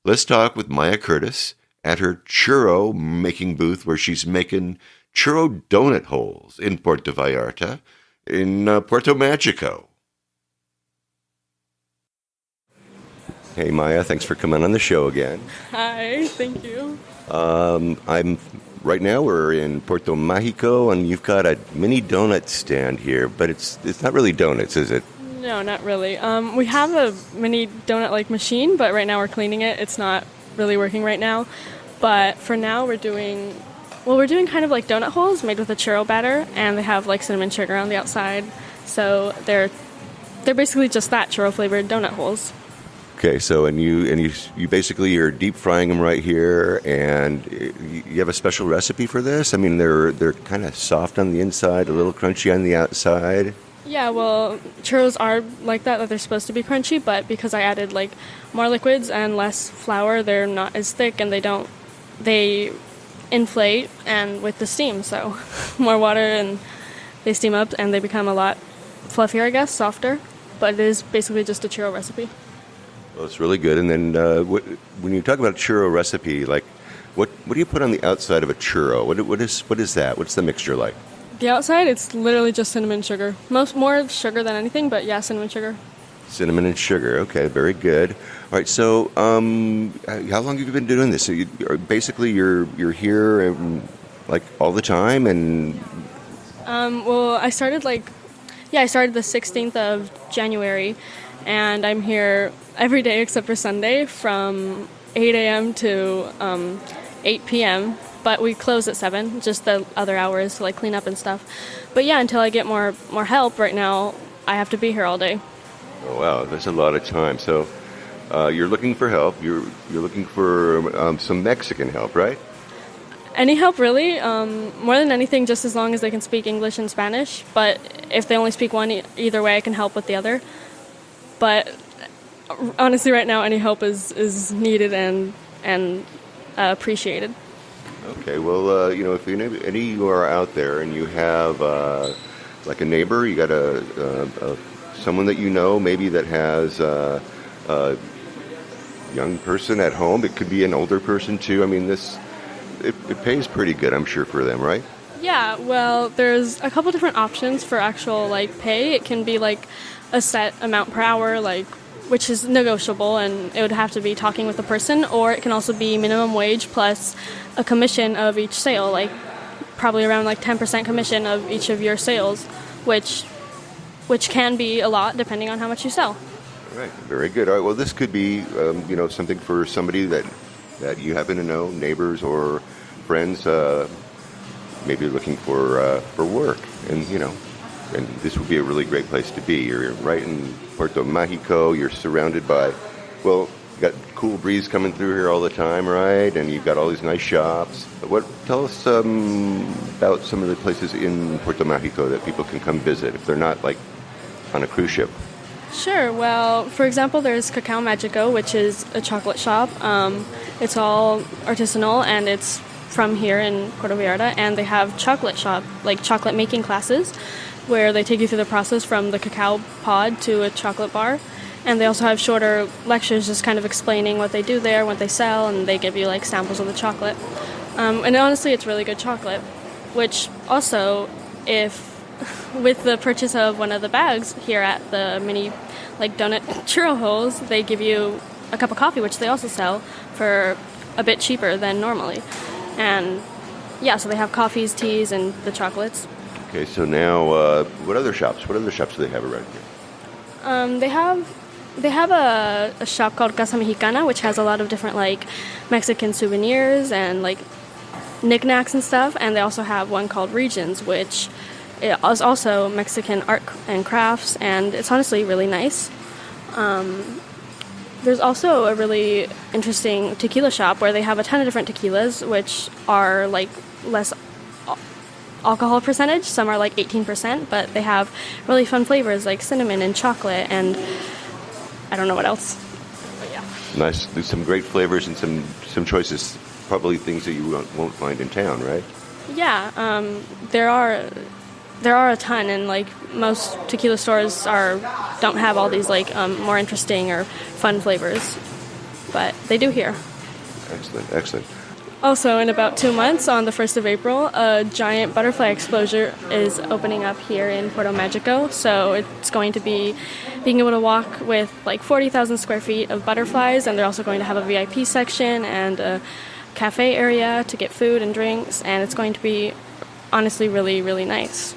let's talk with Maya Curtis at her churro making booth, where she's making churro donut holes in Puerto Vallarta, in Puerto Magico. Hey, Maya, thanks for coming on the show again. Hi, thank you. Right now we're in Puerto Magico, and you've got a mini donut stand here, but it's not really donuts, is it? No, not really. We have a mini donut-like machine, but right now we're cleaning it. It's not really working right now. But for now, we're doing kind of like donut holes made with a churro batter, and they have like cinnamon sugar on the outside. So they're basically just that, churro-flavored donut holes. Okay, so and you basically you're deep frying them right here, and you have a special recipe for this? I mean, they're kind of soft on the inside, a little crunchy on the outside. Yeah, well, churros are like that they're supposed to be crunchy, but because I added like more liquids and less flour, they're not as thick, and they inflate and with the steam, so more water and they steam up and they become a lot fluffier, I guess, softer, but it is basically just a churro recipe. Well, it's really good. And then when you talk about a churro recipe, like what do you put on the outside of a churro? What is that? What's the mixture like? The outside, it's literally just cinnamon sugar. More sugar than anything, but yeah, cinnamon sugar. Cinnamon and sugar. Okay, very good. All right. So, how long have you been doing this? So you're here like all the time, and well, I started the 16th of January, and I'm here every day except for Sunday from 8 a.m. to 8 p.m. But we close at 7, just the other hours to like clean up and stuff. But yeah, until I get more help, right now I have to be here all day. Oh wow, that's a lot of time. So you're looking for help. You're looking for some Mexican help, right? Any help, really. More than anything, just as long as they can speak English and Spanish. But if they only speak one, either way, I can help with the other. But honestly, right now, any help is needed and appreciated. Okay, well, if any of you are out there and you have like a neighbor, you got someone that you know maybe that has a young person at home. It could be an older person too. I mean, it pays pretty good, I'm sure, for them, right? Yeah, well, there's a couple different options for actual like pay. It can be like a set amount per hour, which is negotiable, and it would have to be talking with the person, or it can also be minimum wage plus a commission of each sale, like probably around like 10% commission of each of your sales, which can be a lot depending on how much you sell. All right, very good. All right, well, this could be something for somebody that you happen to know, neighbors or friends, maybe looking for work, and and this would be a really great place to be. You're right in Puerto Mágico. You're surrounded by, well, you got cool breeze coming through here all the time, right? And you've got all these nice shops. Tell us about some of the places in Puerto Mágico that people can come visit if they're not like on a cruise ship. Sure. Well, for example, there's Cacao Magico, which is a chocolate shop. It's all artisanal, and it's from here in Puerto Vallarta, and they have chocolate shop, like chocolate making classes, where they take you through the process from the cacao pod to a chocolate bar. And they also have shorter lectures just kind of explaining what they do there, what they sell, and they give you like samples of the chocolate. And honestly, it's really good chocolate, which also, with the purchase of one of the bags here at the mini like donut churro holes, they give you a cup of coffee, which they also sell for a bit cheaper than normally. And yeah, so they have coffees, teas, and the chocolates. Okay, so now what other shops do they have around here? They have a shop called Casa Mexicana, which has a lot of different like Mexican souvenirs and like knickknacks and stuff. And they also have one called Regions, which is also Mexican art and crafts, and it's honestly really nice. There's also a really interesting tequila shop where they have a ton of different tequilas, which are like less alcohol percentage. Some are like 18%, but they have really fun flavors like cinnamon and chocolate, and I don't know what else. But yeah. Nice. There's some great flavors and some choices, probably things that you won't find in town, right? Yeah, there are a ton, and like most tequila stores don't have all these like more interesting or fun flavors, but they do here. Excellent. Also, in about 2 months, on the 1st of April, a giant butterfly exposure is opening up here in Puerto Mágico. So it's going to be being able to walk with like 40,000 square feet of butterflies, and they're also going to have a VIP section and a cafe area to get food and drinks, and it's going to be honestly really, really nice.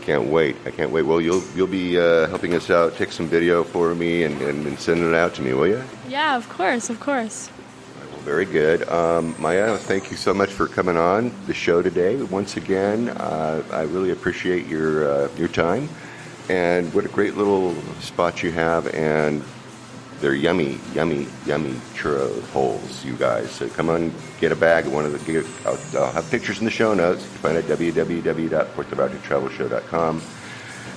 Can't wait. I can't wait. Well, you'll be helping us out. Take some video for me and send it out to me, will you? Yeah, of course, of course. Well, very good. Maya, thank you so much for coming on the show today. Once again, I really appreciate your time. And what a great little spot you have. And they're yummy, yummy, yummy churro holes, you guys. So come on, get a bag of one of the. I'll have pictures in the show notes. You can find it at www.puertovallartatravelshow.com.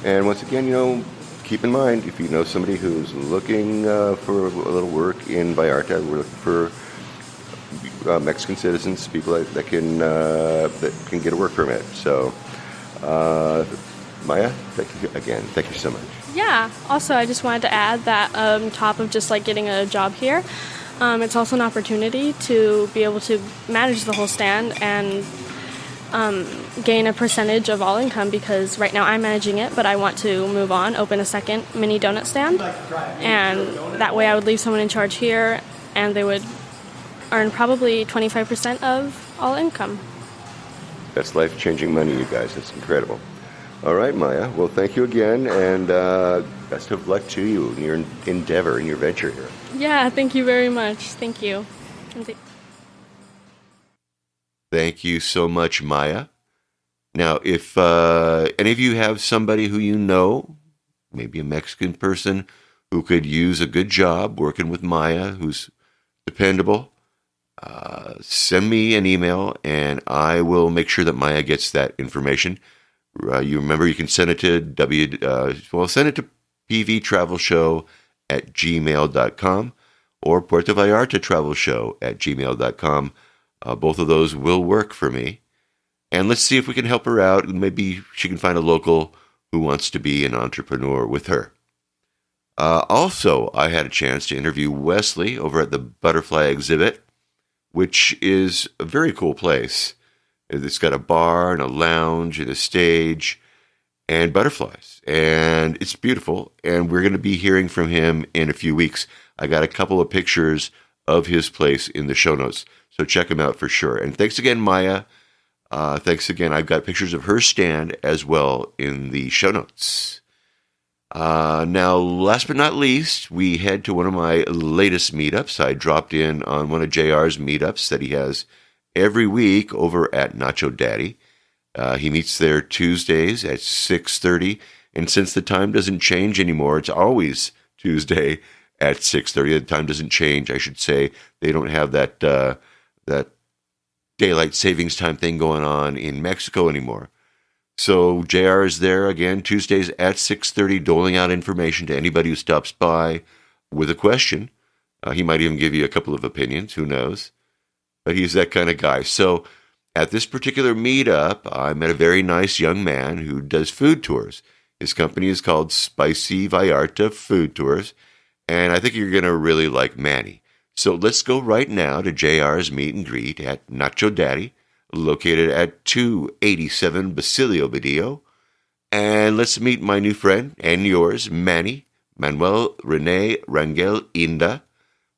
And once again, keep in mind, if you know somebody who's looking for a little work in Vallarta, we're looking for Mexican citizens, people that can get a work permit. So, Maya, thank you again. Thank you so much. Yeah. Also, I just wanted to add that on top of just like getting a job here, it's also an opportunity to be able to manage the whole stand and gain a percentage of all income, because right now I'm managing it, but I want to move on, open a second mini donut stand, and that way I would leave someone in charge here, and they would earn probably 25% of all income. That's life-changing money, you guys. That's incredible. All right, Maya. Well, thank you again, and best of luck to you in your endeavor, in your venture here. Yeah, thank you very much. Thank you. Thank you so much, Maya. Now, if any of you have somebody who you know, maybe a Mexican person, who could use a good job working with Maya, who's dependable, send me an email, and I will make sure that Maya gets that information. You remember, you can send it to send it to pvtravelshow@gmail.com or Puerto Vallarta Travel Show @gmail.com. Both of those will work for me. And let's see if we can help her out. Maybe she can find a local who wants to be an entrepreneur with her. Also, I had a chance to interview Wesley over at the Butterfly Exhibit, which is a very cool place. It's got a bar and a lounge and a stage and butterflies. And it's beautiful. And we're going to be hearing from him in a few weeks. I got a couple of pictures of his place in the show notes. So check him out for sure. And thanks again, Maya. Thanks again. I've got pictures of her stand as well in the show notes. Now, last but not least, we head to one of my latest meetups. I dropped in on one of JR's meetups that he has every week over at Nacho Daddy. He meets there Tuesdays at 6:30. And since the time doesn't change anymore, it's always Tuesday at 6:30. The time doesn't change, I should say. They don't have that daylight savings time thing going on in Mexico anymore. So JR is there again Tuesdays at 6:30, doling out information to anybody who stops by with a question. He might even give you a couple of opinions, who knows. But he's that kind of guy. So at this particular meetup, I met a very nice young man who does food tours. His company is called Spicy Vallarta Food Tours, and I think you're going to really like Manny. So let's go right now to JR's meet and greet at Nacho Daddy, located at 287 Basilio Badillo. And let's meet my new friend, and yours, Manny, Manuel Rene Rangel Inda,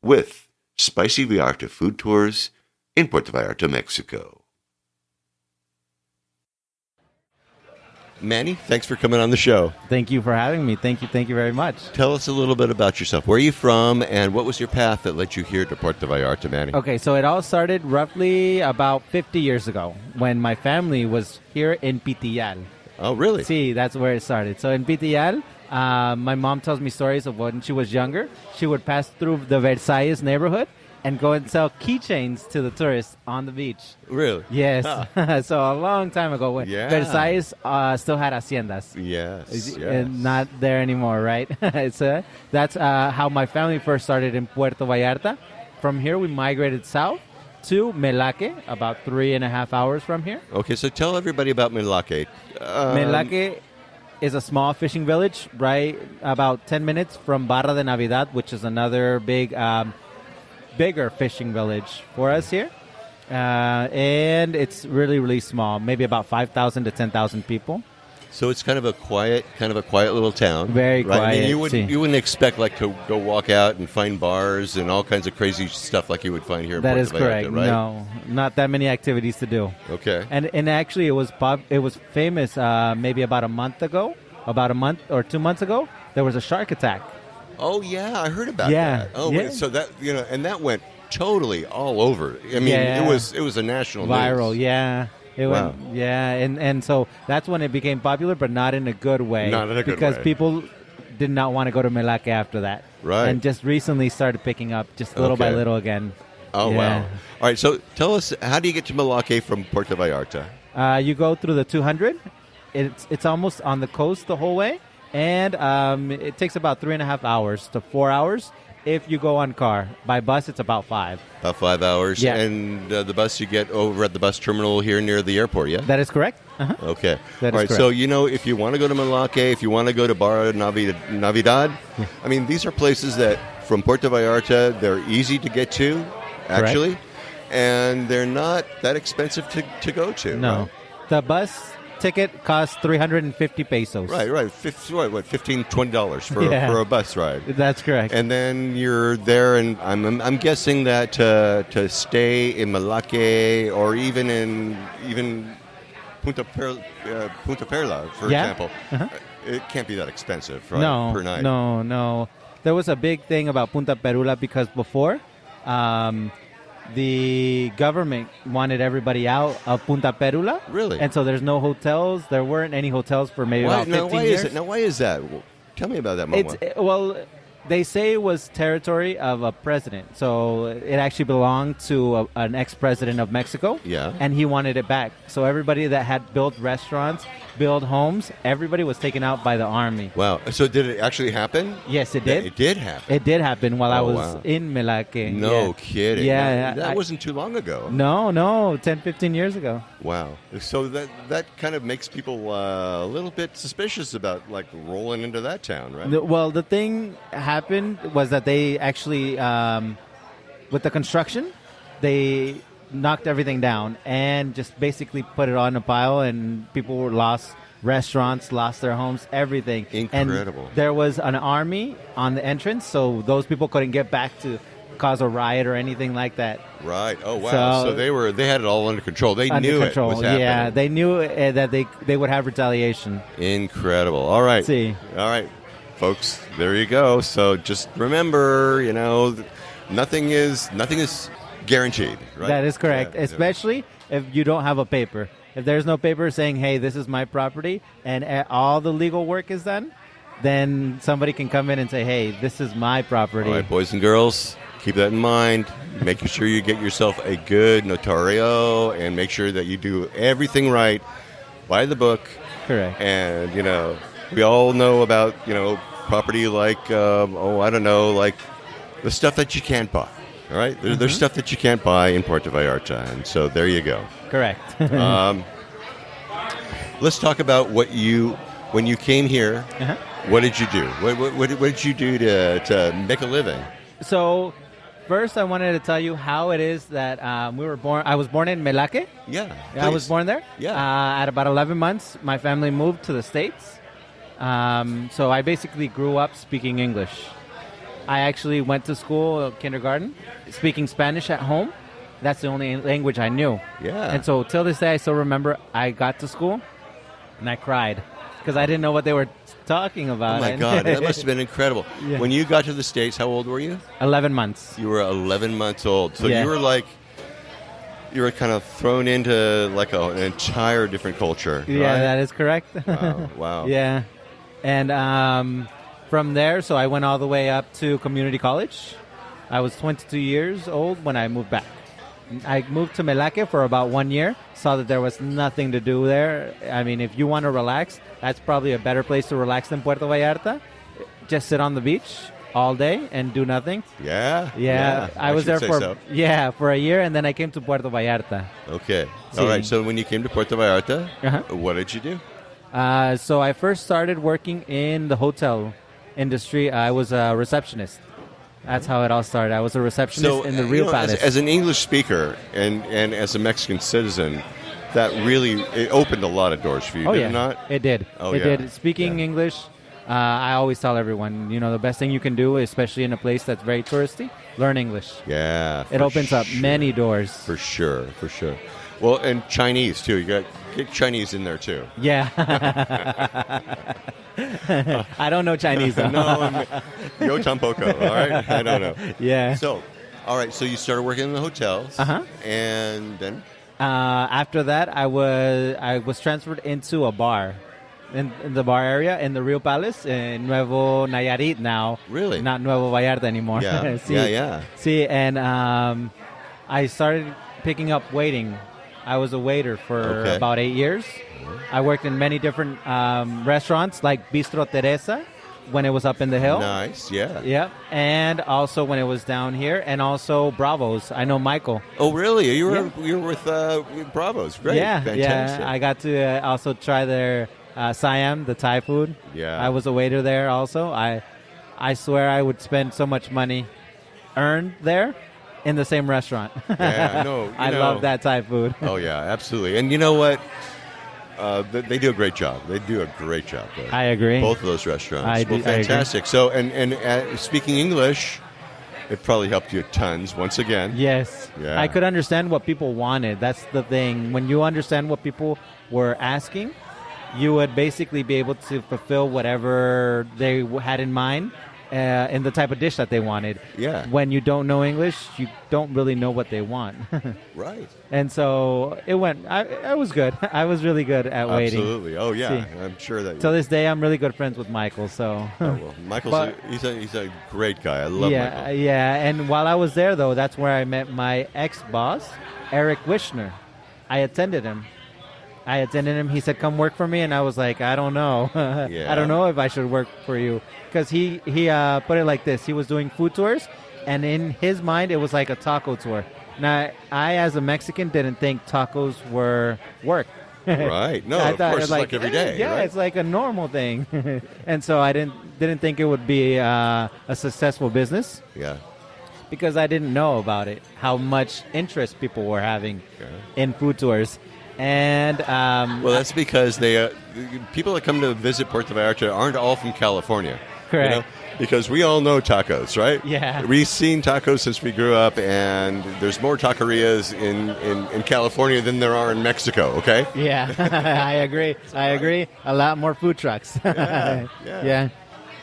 with Spicy Vallarta Food Tours in Puerto Vallarta, Mexico. Manny, thanks for coming on the show. Thank you for having me. Thank you very much. Tell us a little bit about yourself. Where are you from, and what was your path that led you here to Puerto Vallarta, Manny? Okay, so it all started roughly about 50 years ago when my family was here in Pitillal. Oh, really? See, that's where it started. So in Pitillal, my mom tells me stories of when she was younger. She would pass through the Versailles neighborhood and go and sell keychains to the tourists on the beach. Really? Yes. Huh. So a long time ago when Versailles still had haciendas. Yes. And not there anymore, right? That's how my family first started in Puerto Vallarta. From here, we migrated south to Melaque, about 3.5 hours from here. Okay, so tell everybody about Melaque. Melaque is a small fishing village, right about 10 minutes from Barra de Navidad, which is another bigger fishing village for us here. And it's really, really small, maybe about 5,000 to 10,000 people. So it's kind of a quiet little town. Very right? I mean, quiet, you wouldn't expect like to go walk out and find bars and all kinds of crazy stuff like you would find here in That Puerto is Vallarta, correct. right? No, not that many activities to do. Okay. And actually, it was famous maybe about a month or 2 months ago. There was a shark attack. Oh yeah, I heard about Yeah, that. Oh, yeah. so that and that went totally all over. I mean, Yeah. it was a national Viral, news. yeah. It Wow. went, yeah, and so that's when it became popular, but not in a good way. Not in a good because way. people did not want to go to Melake after that. Right. And just recently started picking up just little by Okay. little again. Oh Yeah. wow. All right, so tell us, how do you get to Malake from Puerto Vallarta? You go through the 200. It's almost on the coast the whole way, and it takes about 3.5 hours to 4 hours if you go on car. By bus, it's about 5. About 5 hours. Yeah. And the bus you get over at the bus terminal here near the airport, yeah? That is correct. Uh-huh. Okay. That All is right, so correct. if you want to go to Malake, if you want to go to Barra Navidad, I mean, these are places that from Puerto Vallarta, they're easy to get to, actually, and they're not that expensive to go to. No, right? the bus ticket costs 350 pesos. Right. $15, $20 Yeah. for a bus ride. That's correct. And then you're there, and I'm guessing that to stay in Malake or even Punta Perla, for Yeah. example, it can't be that expensive, right? No, per night. no. There was a big thing about Punta Perula because before, the government wanted everybody out of Punta Perula. Really? And so there's no hotels. There weren't any hotels for maybe about 15 years. Why is that? Well, tell me about that, Mama. Well, they say it was territory of a president. So it actually belonged to an ex-president of Mexico. Yeah. And he wanted it back. So everybody that had built restaurants, built homes, everybody was taken out by the army. Wow. So did it actually happen? Yes, it did. It did happen. It did happen while I Oh, was wow. in Melake. No Yeah. kidding. Yeah, That wasn't too long ago. No, 10, 15 years ago. Wow. So that kind of makes people a little bit suspicious about like rolling into that town, right? Well, the thing happened was that they actually, with the construction, they knocked everything down and just basically put it on a pile, and people were lost. Restaurants lost their homes, everything. Incredible. And there was an army on the entrance, so those people couldn't get back to cause a riot or anything like that. Right. Oh wow. So they had it all under control. They Under knew control. it was happening. Yeah, they knew that they would have retaliation. Incredible. All right. See. All right, folks. There you go. So just remember, nothing is guaranteed. Right. That is correct, Yeah. especially if you don't have a paper. If there's no paper saying, hey, this is my property, and all the legal work is done, then somebody can come in and say, hey, this is my property. All right, boys and girls, keep that in mind. Make sure you get yourself a good notario and make sure that you do everything right by the book. Correct. And, we all know about, property like, like the stuff that you can't buy. All right? There's stuff that you can't buy in Puerto Vallarta. And so there you go. Correct. Let's talk about when you came here, what did you do? What did you do to make a living? So, first I wanted to tell you how it is that I was born in Melake. Yeah. I was please. born there. Yeah. At about 11 months, my family moved to the States. So I basically grew up speaking English. I actually went to school, kindergarten, speaking Spanish at home. That's the only language I knew. Yeah. And so till this day, I still remember I got to school and I cried because I didn't know what they were talking about. Oh, my God. That must have been incredible. Yeah. When you got to the States, how old were you? 11 months. You were 11 months old. So Yeah. you were kind of thrown into like an entire different culture. Yeah, right? that is correct. Wow. Yeah. And from there, so I went all the way up to community college. I was 22 years old when I moved back. I moved to Melake for about 1 year, saw that there was nothing to do there. I mean, if you want to relax, that's probably a better place to relax than Puerto Vallarta. Just sit on the beach all day and do nothing. Yeah? Yeah, I was there should say so. for a year, and then I came to Puerto Vallarta. Okay. Sí. All right. So when you came to Puerto Vallarta, Uh-huh. what did you do? So I first started working in the hotel industry. I was a receptionist. That's how it all started. I was a receptionist in the Rio Palace. as an English speaker and as a Mexican citizen, that really it opened a lot of doors for you, did it not? It did. Oh, it yeah. did. Speaking Yeah. English, I always tell everyone, the best thing you can do, especially in a place that's very touristy, learn English. Yeah. It opens up many doors. For sure. Well, and Chinese, too. You get Chinese in there, too. Yeah. I don't know Chinese, though. No, yo tampoco, all right? I don't know. Yeah. So, all right, so you started working in the hotels. Uh-huh. And then? After that, I was transferred into a bar. In the bar area, in the Rio Palace, in Nuevo Nayarit now. Really? Not Nuevo Vallarta anymore. Yeah, See, yeah. See, and I started picking up waiting. I was a waiter for about 8 years. I worked in many different restaurants, like Bistro Teresa, when it was up in the hill. Nice, yeah. Yep, and also when it was down here, and also Bravos. I know Michael. Oh, really? You were with Bravos. Great. Yeah, Fantastic. yeah. I got to also try their Siam, the Thai food. Yeah. I was a waiter there also. I swear I would spend so much money earned there in the same restaurant. Yeah, no. I love that Thai food. Oh, yeah, absolutely. And you know what? They do a great job. They do a great job there. I agree. Both of those restaurants. I Well, do- I agree. fantastic. So, and speaking English, it probably helped you tons once again. Yes. Yeah. I could understand what people wanted. That's the thing. When you understand what people were asking, you would basically be able to fulfill whatever they had in mind in the type of dish that they wanted. Yeah. When you don't know English, you don't really know what they want. Right. And so it went. I was good. I was really good at waiting. Absolutely. Oh, yeah. See. I'm sure that. To this day, I'm really good friends with Michael. So. Oh, well, Michael's But- he's a great guy. I love yeah, Michael. yeah. And while I was there, though, that's where I met my ex-boss, Eric Wishner. I attended him. He said, "Come work for me," and I was like, "I don't know. Yeah. I don't know if I should work for you," because he put it like this: he was doing food tours, and in his mind, it was like a taco tour. Now, I, as a Mexican, didn't think tacos were work. Right. No, I of thought course, it it's like every day. Yeah, right? it's like a normal thing, and so I didn't think it would be a successful business Yeah. because I didn't know about it, how much interest people were having in food tours. And Well, that's because they people that come to visit Puerto Vallarta aren't all from California. Correct. Because we all know tacos, right? Yeah. We've seen tacos since we grew up, and there's more taquerias in California than there are in Mexico, okay? yeah, I agree. A lot more food trucks. Yeah. Yeah.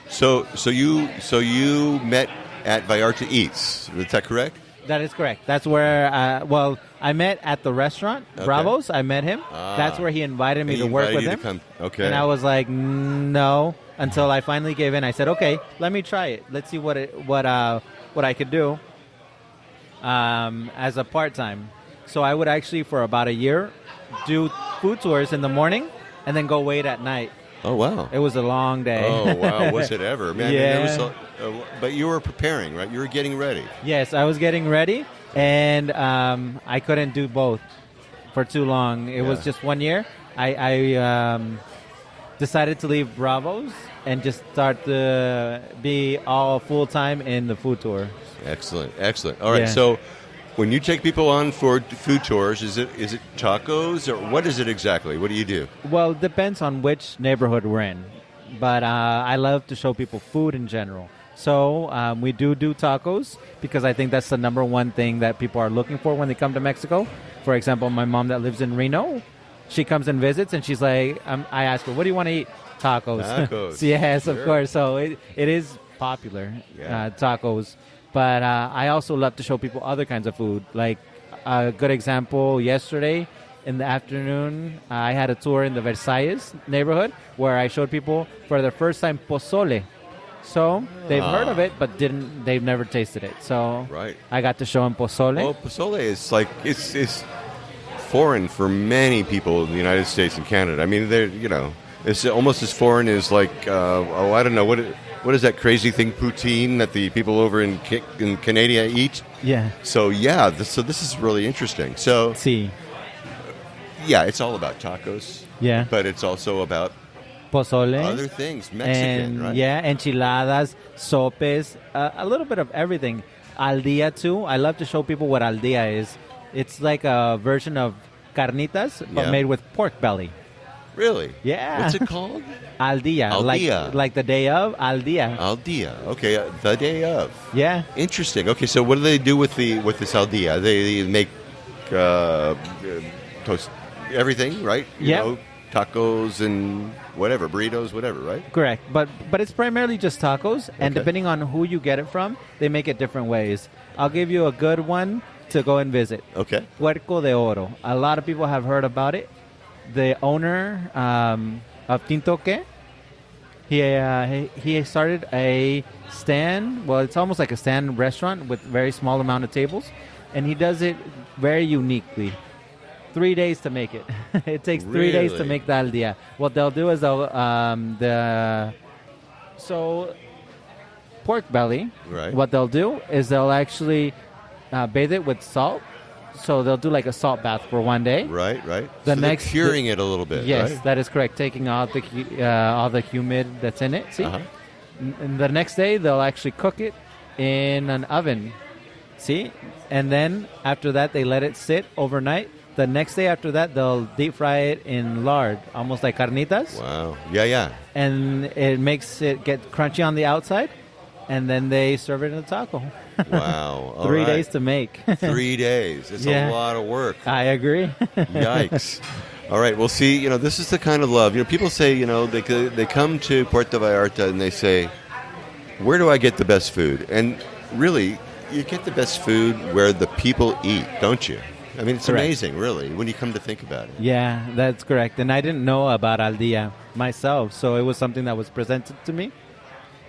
So you met at Vallarta Eats, is that correct? That is correct. That's where, I met at the restaurant, Okay. Bravos. I met him. Ah. That's where he invited me He to work invited with you him. to come. Okay. And I was like, no, until I finally gave in. I said, okay, let me try it. Let's see what I could do as a part-time. So I would actually, for about a year, do food tours in the morning and then go wait at night. Oh, wow. It was a long day. Oh, wow. Was it ever? Man, Yeah. But you were preparing, right? You were getting ready. Yes, I was getting ready, and I couldn't do both for too long. It was Yeah. just 1 year. I decided to leave Bravos and just start to be all full-time in the food tour. Excellent. All right. Yeah. So when you take people on for food tours, is it tacos or what is it exactly? What do you do? Well, it depends on which neighborhood we're in. But I love to show people food in general. So we do tacos because I think that's the number one thing that people are looking for when they come to Mexico. For example, my mom that lives in Reno, she comes and visits and she's like, I ask her, what do you want to eat? Tacos. Tacos. Yes, of Sure. course. So it is popular, Yeah. tacos. But I also love to show people other kinds of food. Like a good example, yesterday in the afternoon, I had a tour in the Versailles neighborhood where I showed people for the first time pozole. So they've heard of it, but they've never tasted it. So Right. I got to show them pozole. Well, pozole is like it's foreign for many people in the United States and Canada. I mean, it's almost as foreign as like I don't know what is that crazy thing, poutine, that the people over in Canada eat. Yeah. So this is really interesting. So See. yeah, it's all about tacos. Yeah. But it's also about Pozole. other things, Mexican, and right? yeah, enchiladas, sopes, a little bit of everything. Al día too. I love to show people what al día is. It's like a version of carnitas, but Yeah. made with pork belly. Really? Yeah. What's it called? Al dia. Al dia. Like the day of, al dia. Al dia. Okay, the day of. Yeah. Interesting. Okay, so what do they do with this al dia? They make toast everything, right? You Yep. know, tacos and whatever, burritos, whatever, right? Correct. But it's primarily just tacos, and Okay. depending on who you get it from, they make it different ways. I'll give you a good one to go and visit. Okay. Puerco de Oro. A lot of people have heard about it. The owner of Tintoque, he started a stand. Well, it's almost like a stand restaurant with very small amount of tables, and he does it very uniquely. 3 days to make it. It takes 3 days to Really? make the al dia. What they'll do is pork belly. Right. What they'll do is they'll actually bathe it with salt. So they'll do like a salt bath for 1 day. Right. The So they're next- curing it a little bit. Yes, Right? that is correct. Taking all the humid that's in it. See, Uh-huh. and the next day they'll actually cook it in an oven. See, and then after that they let it sit overnight. The next day after that they'll deep fry it in lard, almost like carnitas, Wow. Yeah. and it makes it get crunchy on the outside, and then they serve it in a taco. Wow. All 3 right. days to make. 3 days. It's Yeah. a lot of work. I agree. Yikes. All right. Well, see, this is the kind of love. People say, they come to Puerto Vallarta and they say, where do I get the best food? And really, you get the best food where the people eat, don't you? I mean, it's Correct. amazing, really, when you come to think about it. Yeah, that's correct. And I didn't know about Al Dia myself, so it was something that was presented to me.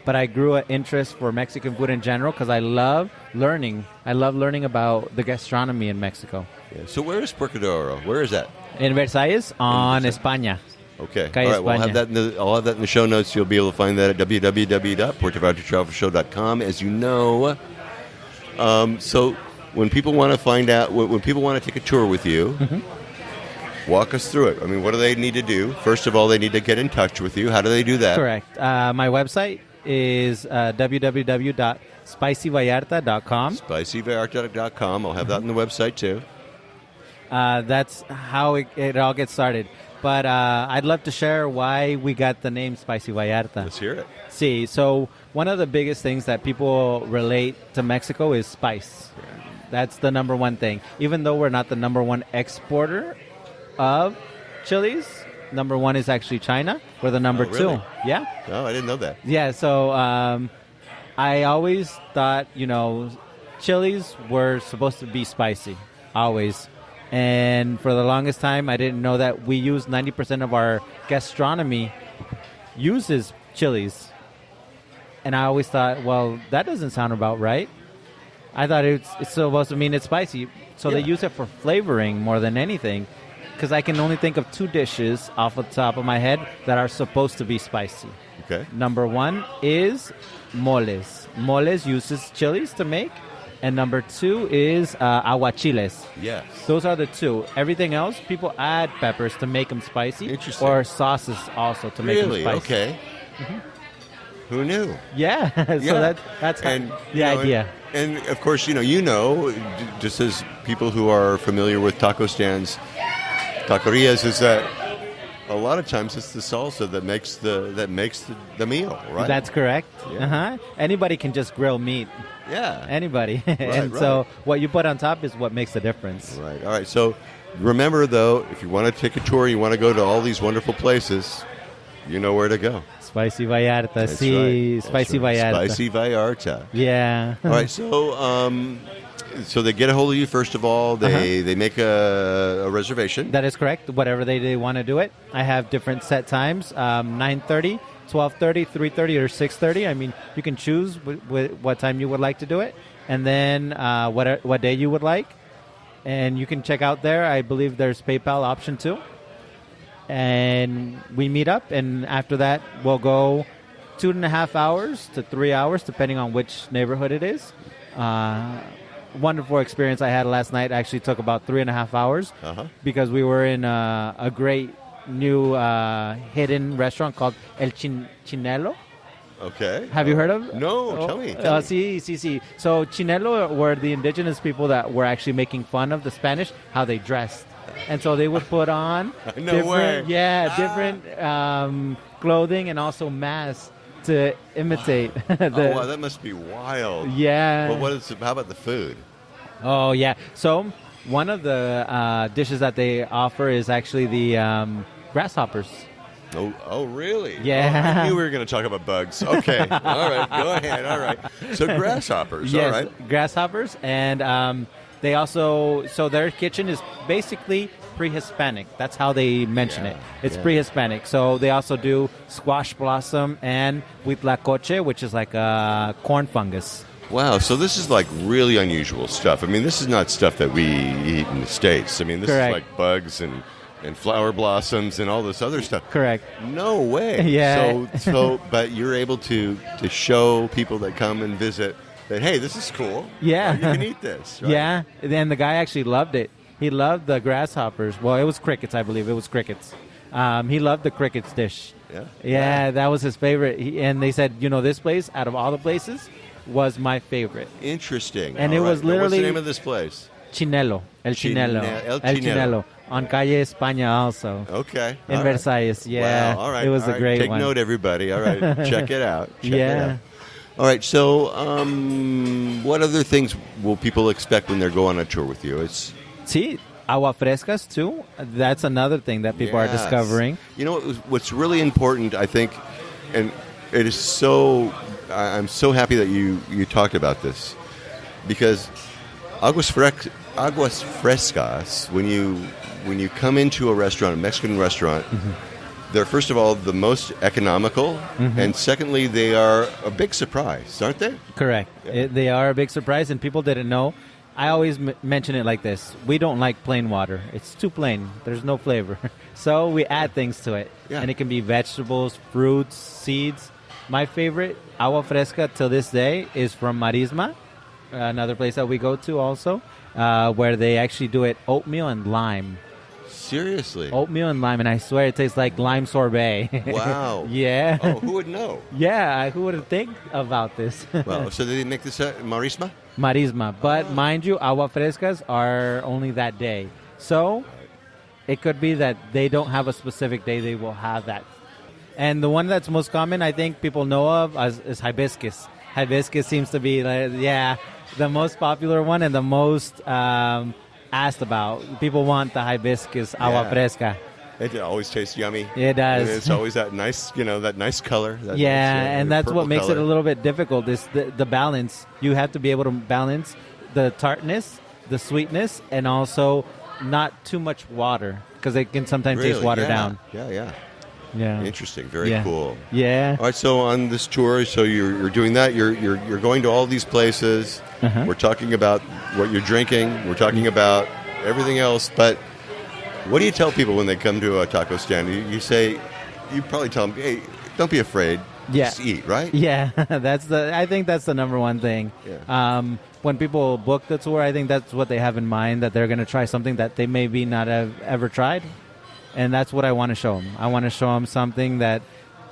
But I grew an interest for Mexican food in general because I love learning. I love learning about the gastronomy in Mexico. Yeah. So where is Puerto de Oro? Where is that? In Versalles, on Versalles. España. Okay. Calle All right. Well, España. I'll have that in the show notes. You'll be able to find that at www.puertovallartatravelshow.com. As you know, so when people want to find out, when people want to take a tour with you, walk us through it. I mean, what do they need to do? First of all, they need to get in touch with you. How do they do that? Correct. My website is www.spicyvallarta.com. SpicyVallarta.com. I'll have that on the website too. That's how it all gets started. But I'd love to share why we got the name Spicy Vallarta. Let's hear it. See, so one of the biggest things that people relate to Mexico is spice. That's the number one thing. Even though we're not the number one exporter of chilies, number one is actually China. We're the number really? two. Yeah. No, I didn't know that. Yeah, so I always thought, chilies were supposed to be spicy, always. And for the longest time, I didn't know that we use 90% of our gastronomy uses chilies. And I always thought, well, that doesn't sound about right. I thought it's supposed to mean it's spicy. So they Yeah. use it for flavoring more than anything. Because I can only think of two dishes off the top of my head that are supposed to be spicy. Okay. Number one is moles. Moles uses chilies to make. And number two is aguachiles. Yes. Those are the two. Everything else, people add peppers to make them spicy. Interesting. Or sauces also to make Really? them spicy. Okay. Who knew? Yeah. So Yeah. that's And the you know, idea. And of course, just as people who are familiar with taco stands, taquerias, is that a lot of times it's the salsa that makes the meal, right? That's correct. Yeah. Uh-huh. Anybody can just grill meat. yeah. Anybody. And right. so what you put on top is what makes the difference. Right. All right. So remember, though, if you want to take a tour, you want to go to all these wonderful places, you know where to go. Spicy Vallarta. That's Sí, right. That's Spicy right. Vallarta. Spicy Vallarta. Yeah. All right. So they get a hold of you first of all. They make a reservation. That is correct. Whatever they want to do it. I have different set times, 9:30, 12:30, 3:30, or 6:30. I mean, you can choose what time you would like to do it. And then what day you would like. And you can check out there. I believe there's PayPal option too. And we meet up. And after that, we'll go 2.5 hours to 3 hours, depending on which neighborhood it is. Wonderful experience I had last night. Actually took about 3.5 hours because we were in a great new hidden restaurant called El Chinelo. Okay. Have you heard of? No. Tell me. Sí. So Chinelo were the indigenous people that were actually making fun of the Spanish, how they dressed. And so they would put on No way. different clothing and also masks to imitate. Wow, that must be wild. Yeah. Well, how about the food? Oh, yeah. So one of the dishes that they offer is actually the grasshoppers. Oh, really? Yeah. Oh, I knew we were going to talk about bugs. Okay. All right. Go ahead. All right. So grasshoppers. Yes, All right. grasshoppers. And they also, so their kitchen is basically pre-Hispanic. That's how they mention it. It's pre-Hispanic. So they also do squash blossom and huitlacoche, which is like a corn fungus. Wow. So this is like really unusual stuff. I mean, this is not stuff that we eat in the States. I mean, this Correct. is like bugs and flower blossoms and all this other stuff. Correct. No way. Yeah. So, but you're able to show people that come and visit that, hey, this is cool. Yeah. You can eat this. Right? Yeah. And the guy actually loved it. He loved the grasshoppers. Well, it was crickets, I believe. It was crickets. He loved the crickets dish. Yeah. Yeah, that was his favorite. And they said, this place, out of all the places, was my favorite. Interesting. And All it right. was Now, literally... what's the name of this place? Chinelo. El Chinelo. El El Chinelo. Chinelo. On Calle España also. Okay. In All right. Versailles, yeah. Wow. All right. It was All a right. great Take one. note, everybody. All right. Check it out. Check it Yeah. out. All right. So, what other things will people expect when they go on a tour with you? Sí, agua frescas too. That's another thing that people are Yes. discovering. You know, what's really important, I think, and it is so. I'm so happy that you talked about this, because aguas frescas. When you come into a restaurant, a Mexican restaurant, they're first of all the most economical, and secondly, they are a big surprise, aren't they? Correct. Yeah. They are a big surprise, and people didn't know. I always mention it like this. We don't like plain water. It's too plain. There's no flavor. So we add things to it. Yeah. And it can be vegetables, fruits, seeds. My favorite agua fresca till this day is from Marisma, another place that we go to also, where they actually do it oatmeal and lime. Seriously? Oatmeal and lime, and I swear it tastes like lime sorbet. Wow. Yeah. Oh, who would know? Yeah, who would think about this? Well, so they make this at Marisma? Marisma. But mind you, agua frescas are only that day. So it could be that they don't have a specific day they will have that. And the one that's most common, I think people know of, is hibiscus. Hibiscus seems to be, the most popular one and the most asked about. People want the hibiscus agua Yeah. fresca. It always tastes yummy. It does. And it's always that nice, that nice color. That Yeah, nice, and that's purple what makes color. it a little bit difficult, is the balance. You have to be able to balance the tartness, the sweetness, and also not too much water, because it can sometimes taste Really? watered Yeah. down. Yeah. Yeah. Interesting. Very Yeah. cool. Yeah. All right. So on this tour, so you're doing that. You're going to all these places. Uh-huh. We're talking about what you're drinking. We're talking about everything else. But what do you tell people when they come to a taco stand? You probably tell them, hey, don't be afraid. Yeah. Just eat, right? Yeah, I think that's the number one thing. Yeah. When people book the tour, I think that's what they have in mind, that they're going to try something that they maybe not have ever tried. And that's what I want to show them. I want to show them something that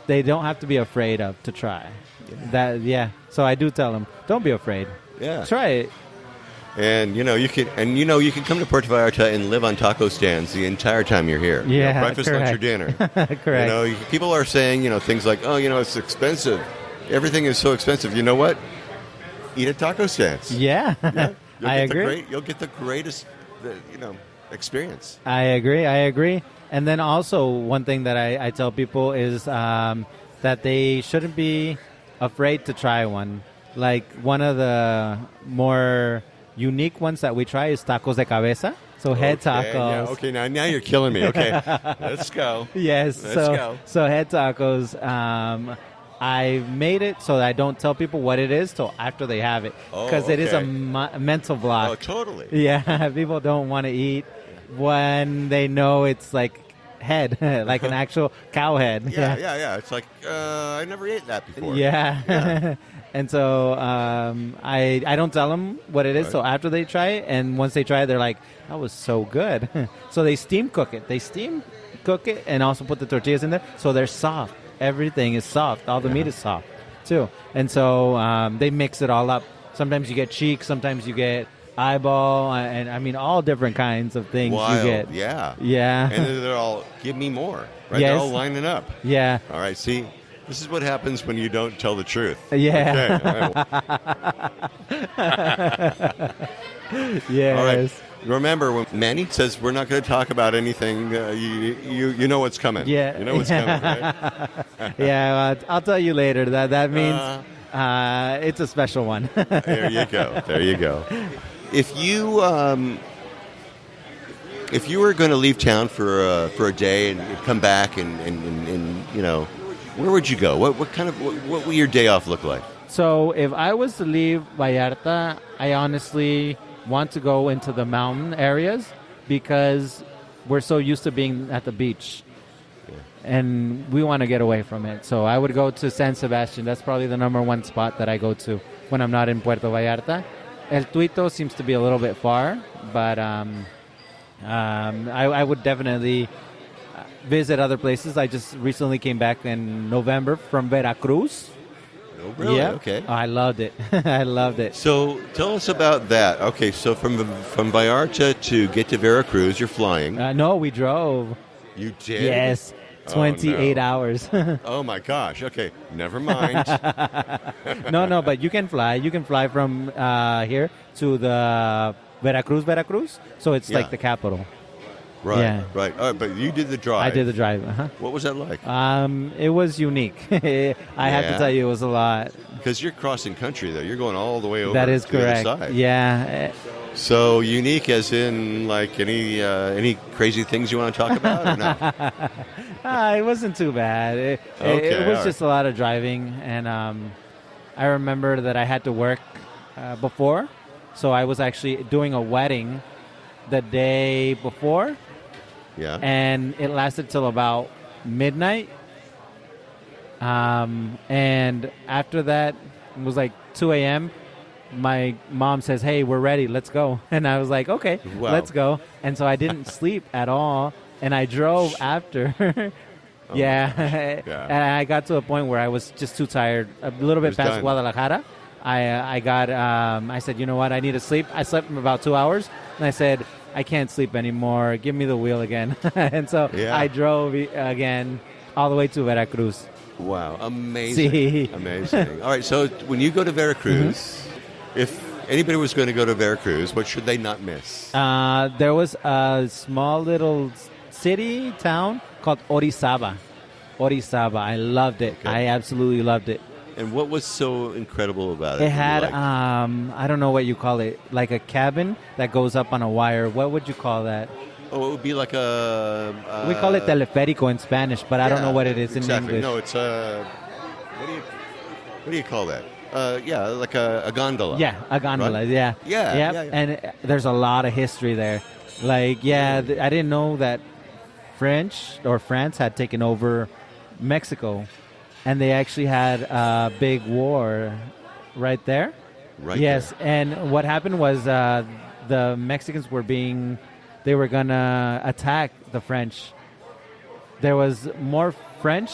they don't have to be afraid of to try. So I do tell them, don't be afraid. Yeah. Try it. And you can come to Puerto Vallarta and live on taco stands the entire time you're here. Yeah, breakfast, lunch, or correct. dinner. Correct. People are saying things like, oh, it's expensive. Everything is so expensive. You know what? Eat at taco stands. Yeah. I agree. You'll get the greatest, experience. I agree. And then also one thing that I tell people is that they shouldn't be afraid to try one. Like one of the more unique ones that we try is tacos de cabeza. So head tacos. Yeah, okay, now you're killing me. Okay, let's go. Yes. Let's go. So head tacos. I made it so that I don't tell people what it is till after they have it, because it is a okay. mental block. Oh, totally. Yeah, people don't want to eat when they know it's like head, like an actual cow head. Yeah. It's like I never ate that before. Yeah. And so I don't tell them what it is till after they try it, and once they try it, they're like, that was so good. So they steam cook it. They steam cook it and also put the tortillas in there, so they're soft. Everything is soft. All the meat is soft too. And so they mix it all up. Sometimes you get cheek, sometimes you get eyeball, and I mean all different kinds of things Wild, you get. yeah. Yeah. And then they're all, give me more. Right? Yes. They're all lining up. Yeah. All right, see, this is what happens when you don't tell the truth. Yeah. Okay. All right. Yes. All right. Remember, when Manny says we're not going to talk about anything, you know what's coming. Yeah. You know what's coming, right? Yeah, I'll tell you later. That means it's a special one. There you go. There you go. If you were going to leave town for a day and come back and you know, where would you go? What would your day off look like? So if I was to leave Vallarta, I honestly want to go into the mountain areas because we're so used to being at the beach. And we want to get away from it. So I would go to San Sebastian. That's probably the number one spot that I go to when I'm not in Puerto Vallarta. El Tuito seems to be a little bit far, but I would definitely visit other places. I just recently came back in November from Veracruz. Oh, really? Yeah. Okay. I loved it. I loved it. So tell us about that. Okay, so from Vallarta to get to Veracruz, you're flying. No, we drove. You did? Yes. 28 hours. Oh, my gosh. Okay, never mind. No, but you can fly. You can fly from here to the Veracruz. So it's like the capital. Right, Yeah. right. All right, but you did the drive. I did the drive. Uh-huh. What was that like? It was unique. I have to tell you, it was a lot. Because you're crossing country, though. You're going all the way over That is to the correct. other side. Yeah. So unique as in, like, any crazy things you want to talk about or not? It wasn't too bad. It Okay, was all just a lot of driving. And I remember that I had to work before. So I was actually doing a wedding the day before. Yeah. And it lasted till about midnight. And after that, it was like 2 a.m. My mom says, "Hey, we're ready. Let's go." And I was like, "Okay, Wow. let's go." And so I didn't sleep at all, and I drove after. Yeah. And I got to a point where I was just too tired. A little bit past done. Guadalajara, I said, "You know what? I need to sleep." I slept for about 2 hours, and I said, "I can't sleep anymore. Give me the wheel again." And so I drove again all the way to Veracruz. Wow, amazing. See. Amazing. All right, so when you go to Veracruz, if anybody was going to go to Veracruz, what should they not miss? There was a small little city, town called Orizaba. I loved it. Okay. I absolutely loved it. And what was so incredible about it? It had, that you liked? I don't know what you call it, like a cabin that goes up on a wire. What would you call that? Oh, it would be like a... We call it teleférico in Spanish, but I don't know what it is exactly. in English. No, it's a... What do you call that? Yeah, like a gondola. Yeah, a gondola, right? yeah. Yeah, Yep. yeah, yeah. And there's a lot of history there. Like, I didn't know that France had taken over Mexico, and they actually had a big war right there. Right. Yes, there. and what happened was the Mexicans they were gonna attack the French. There was more French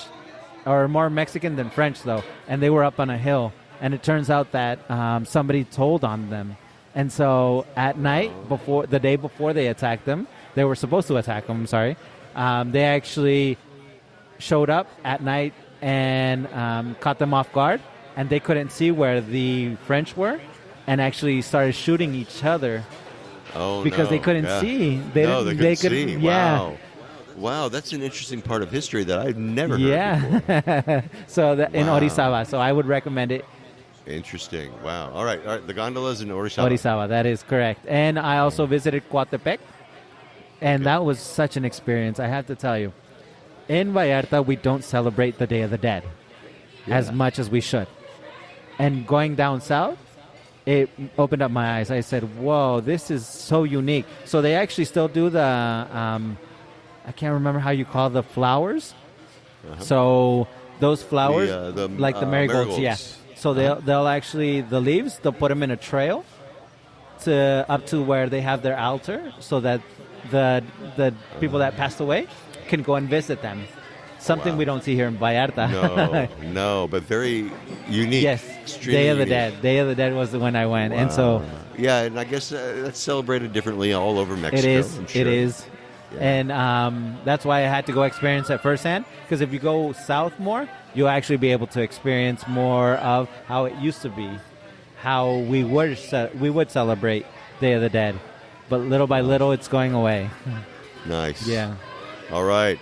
or more Mexican than French though, and they were up on a hill. And it turns out that somebody told on them, and so at night the day before they attacked them, they were supposed to attack them. Sorry, they actually showed up at night and caught them off guard, and they couldn't see where the French were, and actually started shooting each other. Oh, because they couldn't see. They couldn't see. Yeah. Wow, that's an interesting part of history that I've never heard before. So in Wow. Orizaba. So I would recommend it. Interesting. Wow. All right. The gondolas in Orizaba. Orizaba, that is correct. And I also visited Coatepec, and that was such an experience, I have to tell you. In Vallarta, we don't celebrate the Day of the Dead as much as we should. And going down south, it opened up my eyes. I said, whoa, this is so unique. So they actually still do the, I can't remember how you call the flowers. So those flowers, like the marigolds, yeah. So they'll actually, the leaves, they'll put them in a trail up to where they have their altar so that the people that passed away can go and visit them. Something we don't see here in Vallarta. No, but very unique. Yes, Extremely Day of the unique. Dead. Day of the Dead was the one I went. And so Yeah, and I guess that's celebrated differently all over Mexico. It is. I'm sure. It is. Yeah. And that's why I had to go experience it firsthand. Because if you go south more, you'll actually be able to experience more of how it used to be, how we would celebrate Day of the Dead. But little by little, it's going away. Nice. Yeah. All right.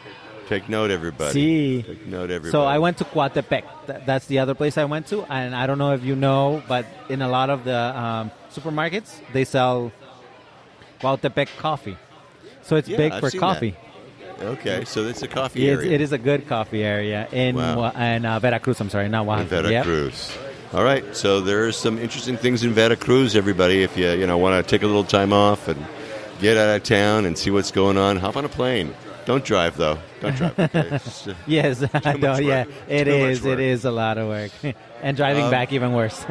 Take note, everybody. See. Take note, everybody. So I went to Coatepec. That's the other place I went to. And I don't know if you know, but in a lot of the supermarkets, they sell Coatepec coffee. So it's big I've for seen coffee. that. Okay, so it's a coffee area. It is a good coffee area in Veracruz. I'm sorry, not In Oaxaca. Veracruz. All right, so there are some interesting things in Veracruz, everybody. If you want to take a little time off and get out of town and see what's going on, hop on a plane. Don't drive, though. Don't drive. Okay? It's, Yes, I know. Yeah, it Too much is. work. It is a lot of work, and driving back even worse.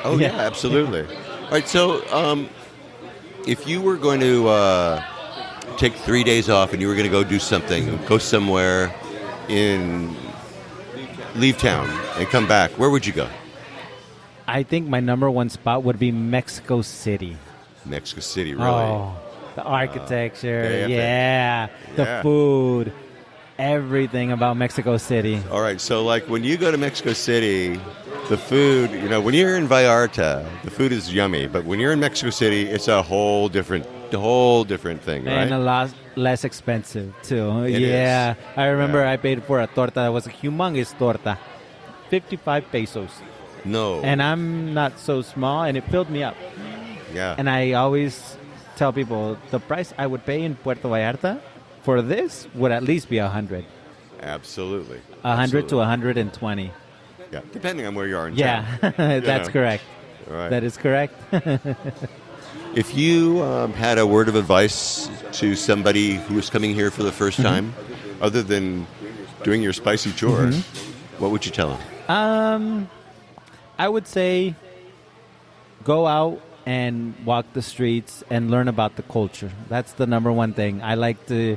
Oh, yeah, absolutely. All right, so if you were going to take 3 days off and you were going to go do something, go somewhere leave town and come back, where would you go? I think my number one spot would be Mexico City. Mexico City, really? Oh, the architecture, Yeah. the food, everything about Mexico City. All right, so like when you go to Mexico City, the food, when you're in Vallarta, the food is yummy, but when you're in Mexico City, it's a whole different thing, right? And a lot less expensive, too. It yeah. is. I remember Yeah. I paid for a torta that was a humongous torta. 55 pesos. No. And I'm not so small, and it filled me up. Yeah. And I always tell people the price I would pay in Puerto Vallarta for this would at least be 100. Absolutely. 100 to 120. Yeah, depending on where you are in Yeah, town. that's correct. All right. That is correct. If you had a word of advice to somebody who was coming here for the first time, other than doing your spicy tour, what would you tell them? I would say go out and walk the streets and learn about the culture. That's the number one thing. I like to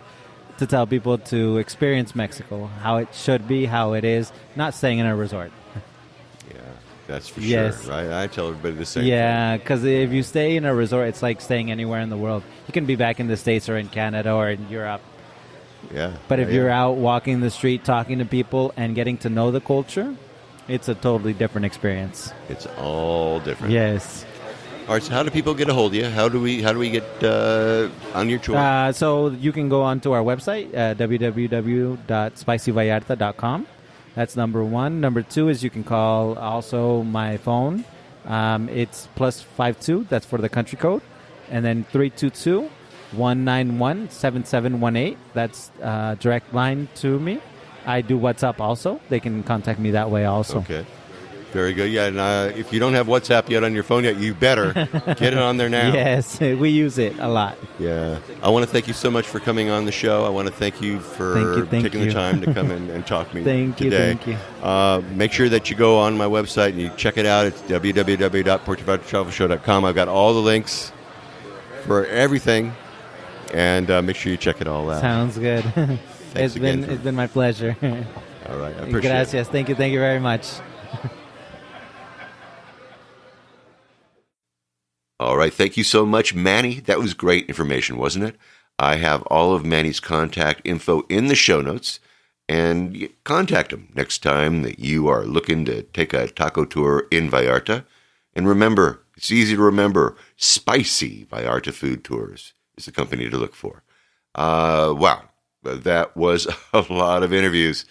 tell people to experience Mexico, how it should be, how it is, not staying in a resort. Yeah, that's for Yes. sure, right? I tell everybody the same Yeah, because if you stay in a resort, it's like staying anywhere in the world. You can be back in the States or in Canada or in Europe. thing. Yeah. But if Yeah, you're yeah. out walking the street, talking to people, and getting to know the culture, it's a totally different experience. It's all different. Yes. All right, so how do people get a hold of you? How do we get on your tour? So you can go onto our website, www.spicyvallarta.com. That's number one. Number two is you can call also my phone. It's +52. That's for the country code. And then 322-191-7718. That's direct line to me. I do WhatsApp also. They can contact me that way also. Okay. Very good. Yeah, and if you don't have WhatsApp yet on your phone yet, you better get it on there now. Yes, we use it a lot. Yeah. I want to thank you so much for coming on the show. I want to thank you for Thank taking you. the time to come in and talk to me Thank you, today. thank you. Make sure that you go on my website and you check it out. It's www.puertovallartatravelshow.com. I've got all the links for everything, and make sure you check it all out. Sounds good. Thanks again It's been my pleasure. All right. I appreciate Gracias. it. Thank you very much. All right. Thank you so much, Manny. That was great information, wasn't it? I have all of Manny's contact info in the show notes, and contact him next time that you are looking to take a taco tour in Vallarta. And remember, it's easy to remember, Spicy Vallarta Food Tours is the company to look for. Wow. That was a lot of interviews,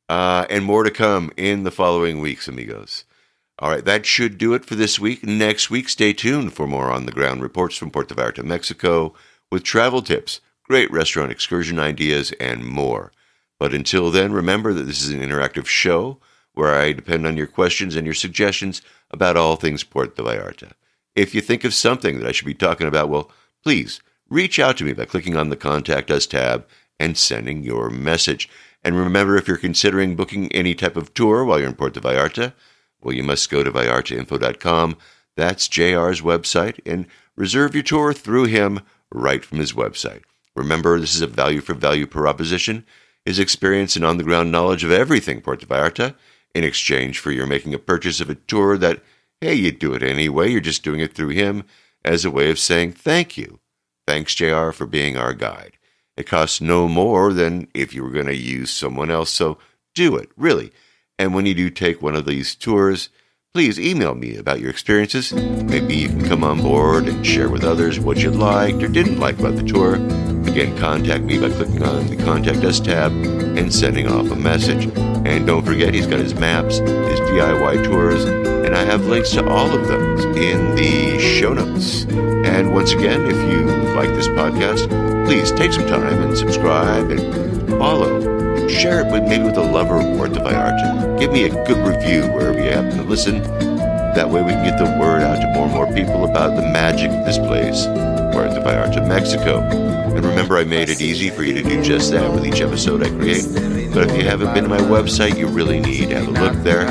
and more to come in the following weeks, amigos. All right, that should do it for this week. Next week, stay tuned for more on-the-ground reports from Puerto Vallarta, Mexico, with travel tips, great restaurant excursion ideas, and more. But until then, remember that this is an interactive show where I depend on your questions and your suggestions about all things Puerto Vallarta. If you think of something that I should be talking about, well, please reach out to me by clicking on the Contact Us tab and sending your message. And remember, if you're considering booking any type of tour while you're in Puerto Vallarta, well, you must go to vallartainfo.com. That's JR's website, and reserve your tour through him right from his website. Remember, this is a value-for-value proposition. His experience and on-the-ground knowledge of everything Puerto Vallarta in exchange for your making a purchase of a tour that, hey, you do it anyway. You're just doing it through him, as a way of saying thank you. Thanks, JR, for being our guide. It costs no more than if you were going to use someone else, so do it, really. And when you do take one of these tours, please email me about your experiences. Maybe you can come on board and share with others what you liked or didn't like about the tour. Again, contact me by clicking on the Contact Us tab and sending off a message. And don't forget, he's got his maps, his DIY tours, and I have links to all of those in the show notes. And once again, if you like this podcast, please take some time and subscribe and follow. Share it with a lover of Puerto Vallarta. Give me a good review wherever you happen to listen. That way we can get the word out to more and more people about the magic of this place, Puerto Vallarta, Mexico. And remember, I made it easy for you to do just that with each episode I create. But if you haven't been to my website, you really need to have a look there.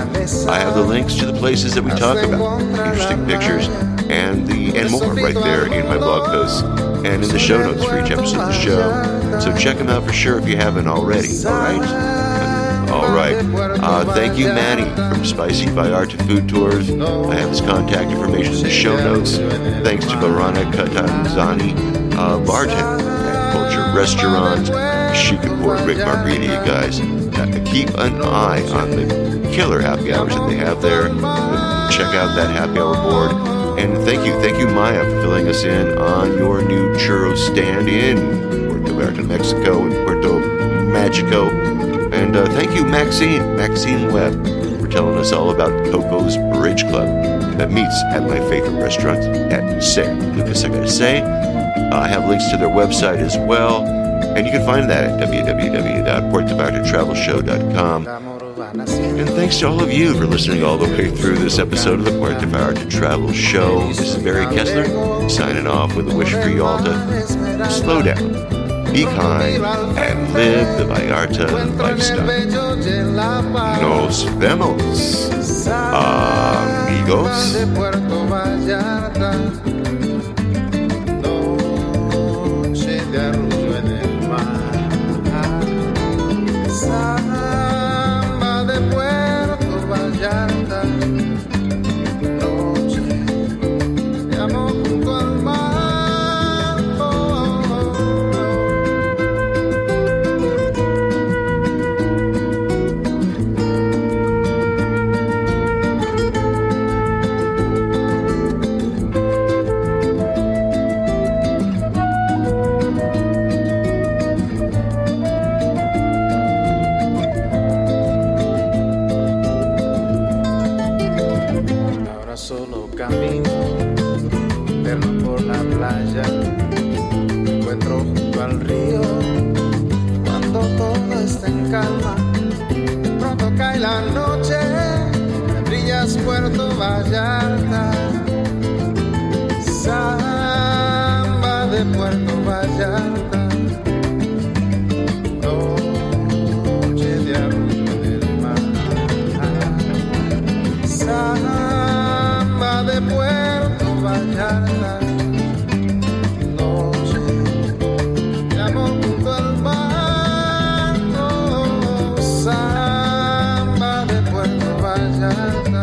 I have the links to the places that we talk about, interesting pictures, and more right there in my blog posts and in the show notes for each episode of the show. So check them out for sure if you haven't already. All right. Thank you, Manny, from Spicy Vallarta Food Tours. I have his contact information in the show notes. Thanks to Veronica Catanzani, bartender at Qulture Restaurant. She can pour a great margarita, you guys. Keep an eye on the killer happy hours that they have there. Check out that happy hour board. And thank you, Maya, for filling us in on your new churro stand in Puerto Vallarta, Mexico, and Puerto Magico. And thank you, Maxine Webb, for telling us all about Coco's Bridge Club that meets at my favorite restaurant at San Lucas, I gotta say. I have links to their website as well, and you can find that at www.puertovallartatravelshow.com. And thanks to all of you for listening all the way through this episode of the Puerto Vallarta Travel Show. This is Barry Kessler, signing off with a wish for you all to slow down, be kind, and live the Vallarta lifestyle. Nos vemos, amigos. Solo camino, interno por la playa, me encuentro junto al río, cuando todo está en calma, pronto cae la noche, brillas Puerto Vallarta, samba de Puerto Vallarta, noche de arrullo en el mar, samba de Puerto Vallarta, noche de amor junto al mar, samba de Puerto Vallarta.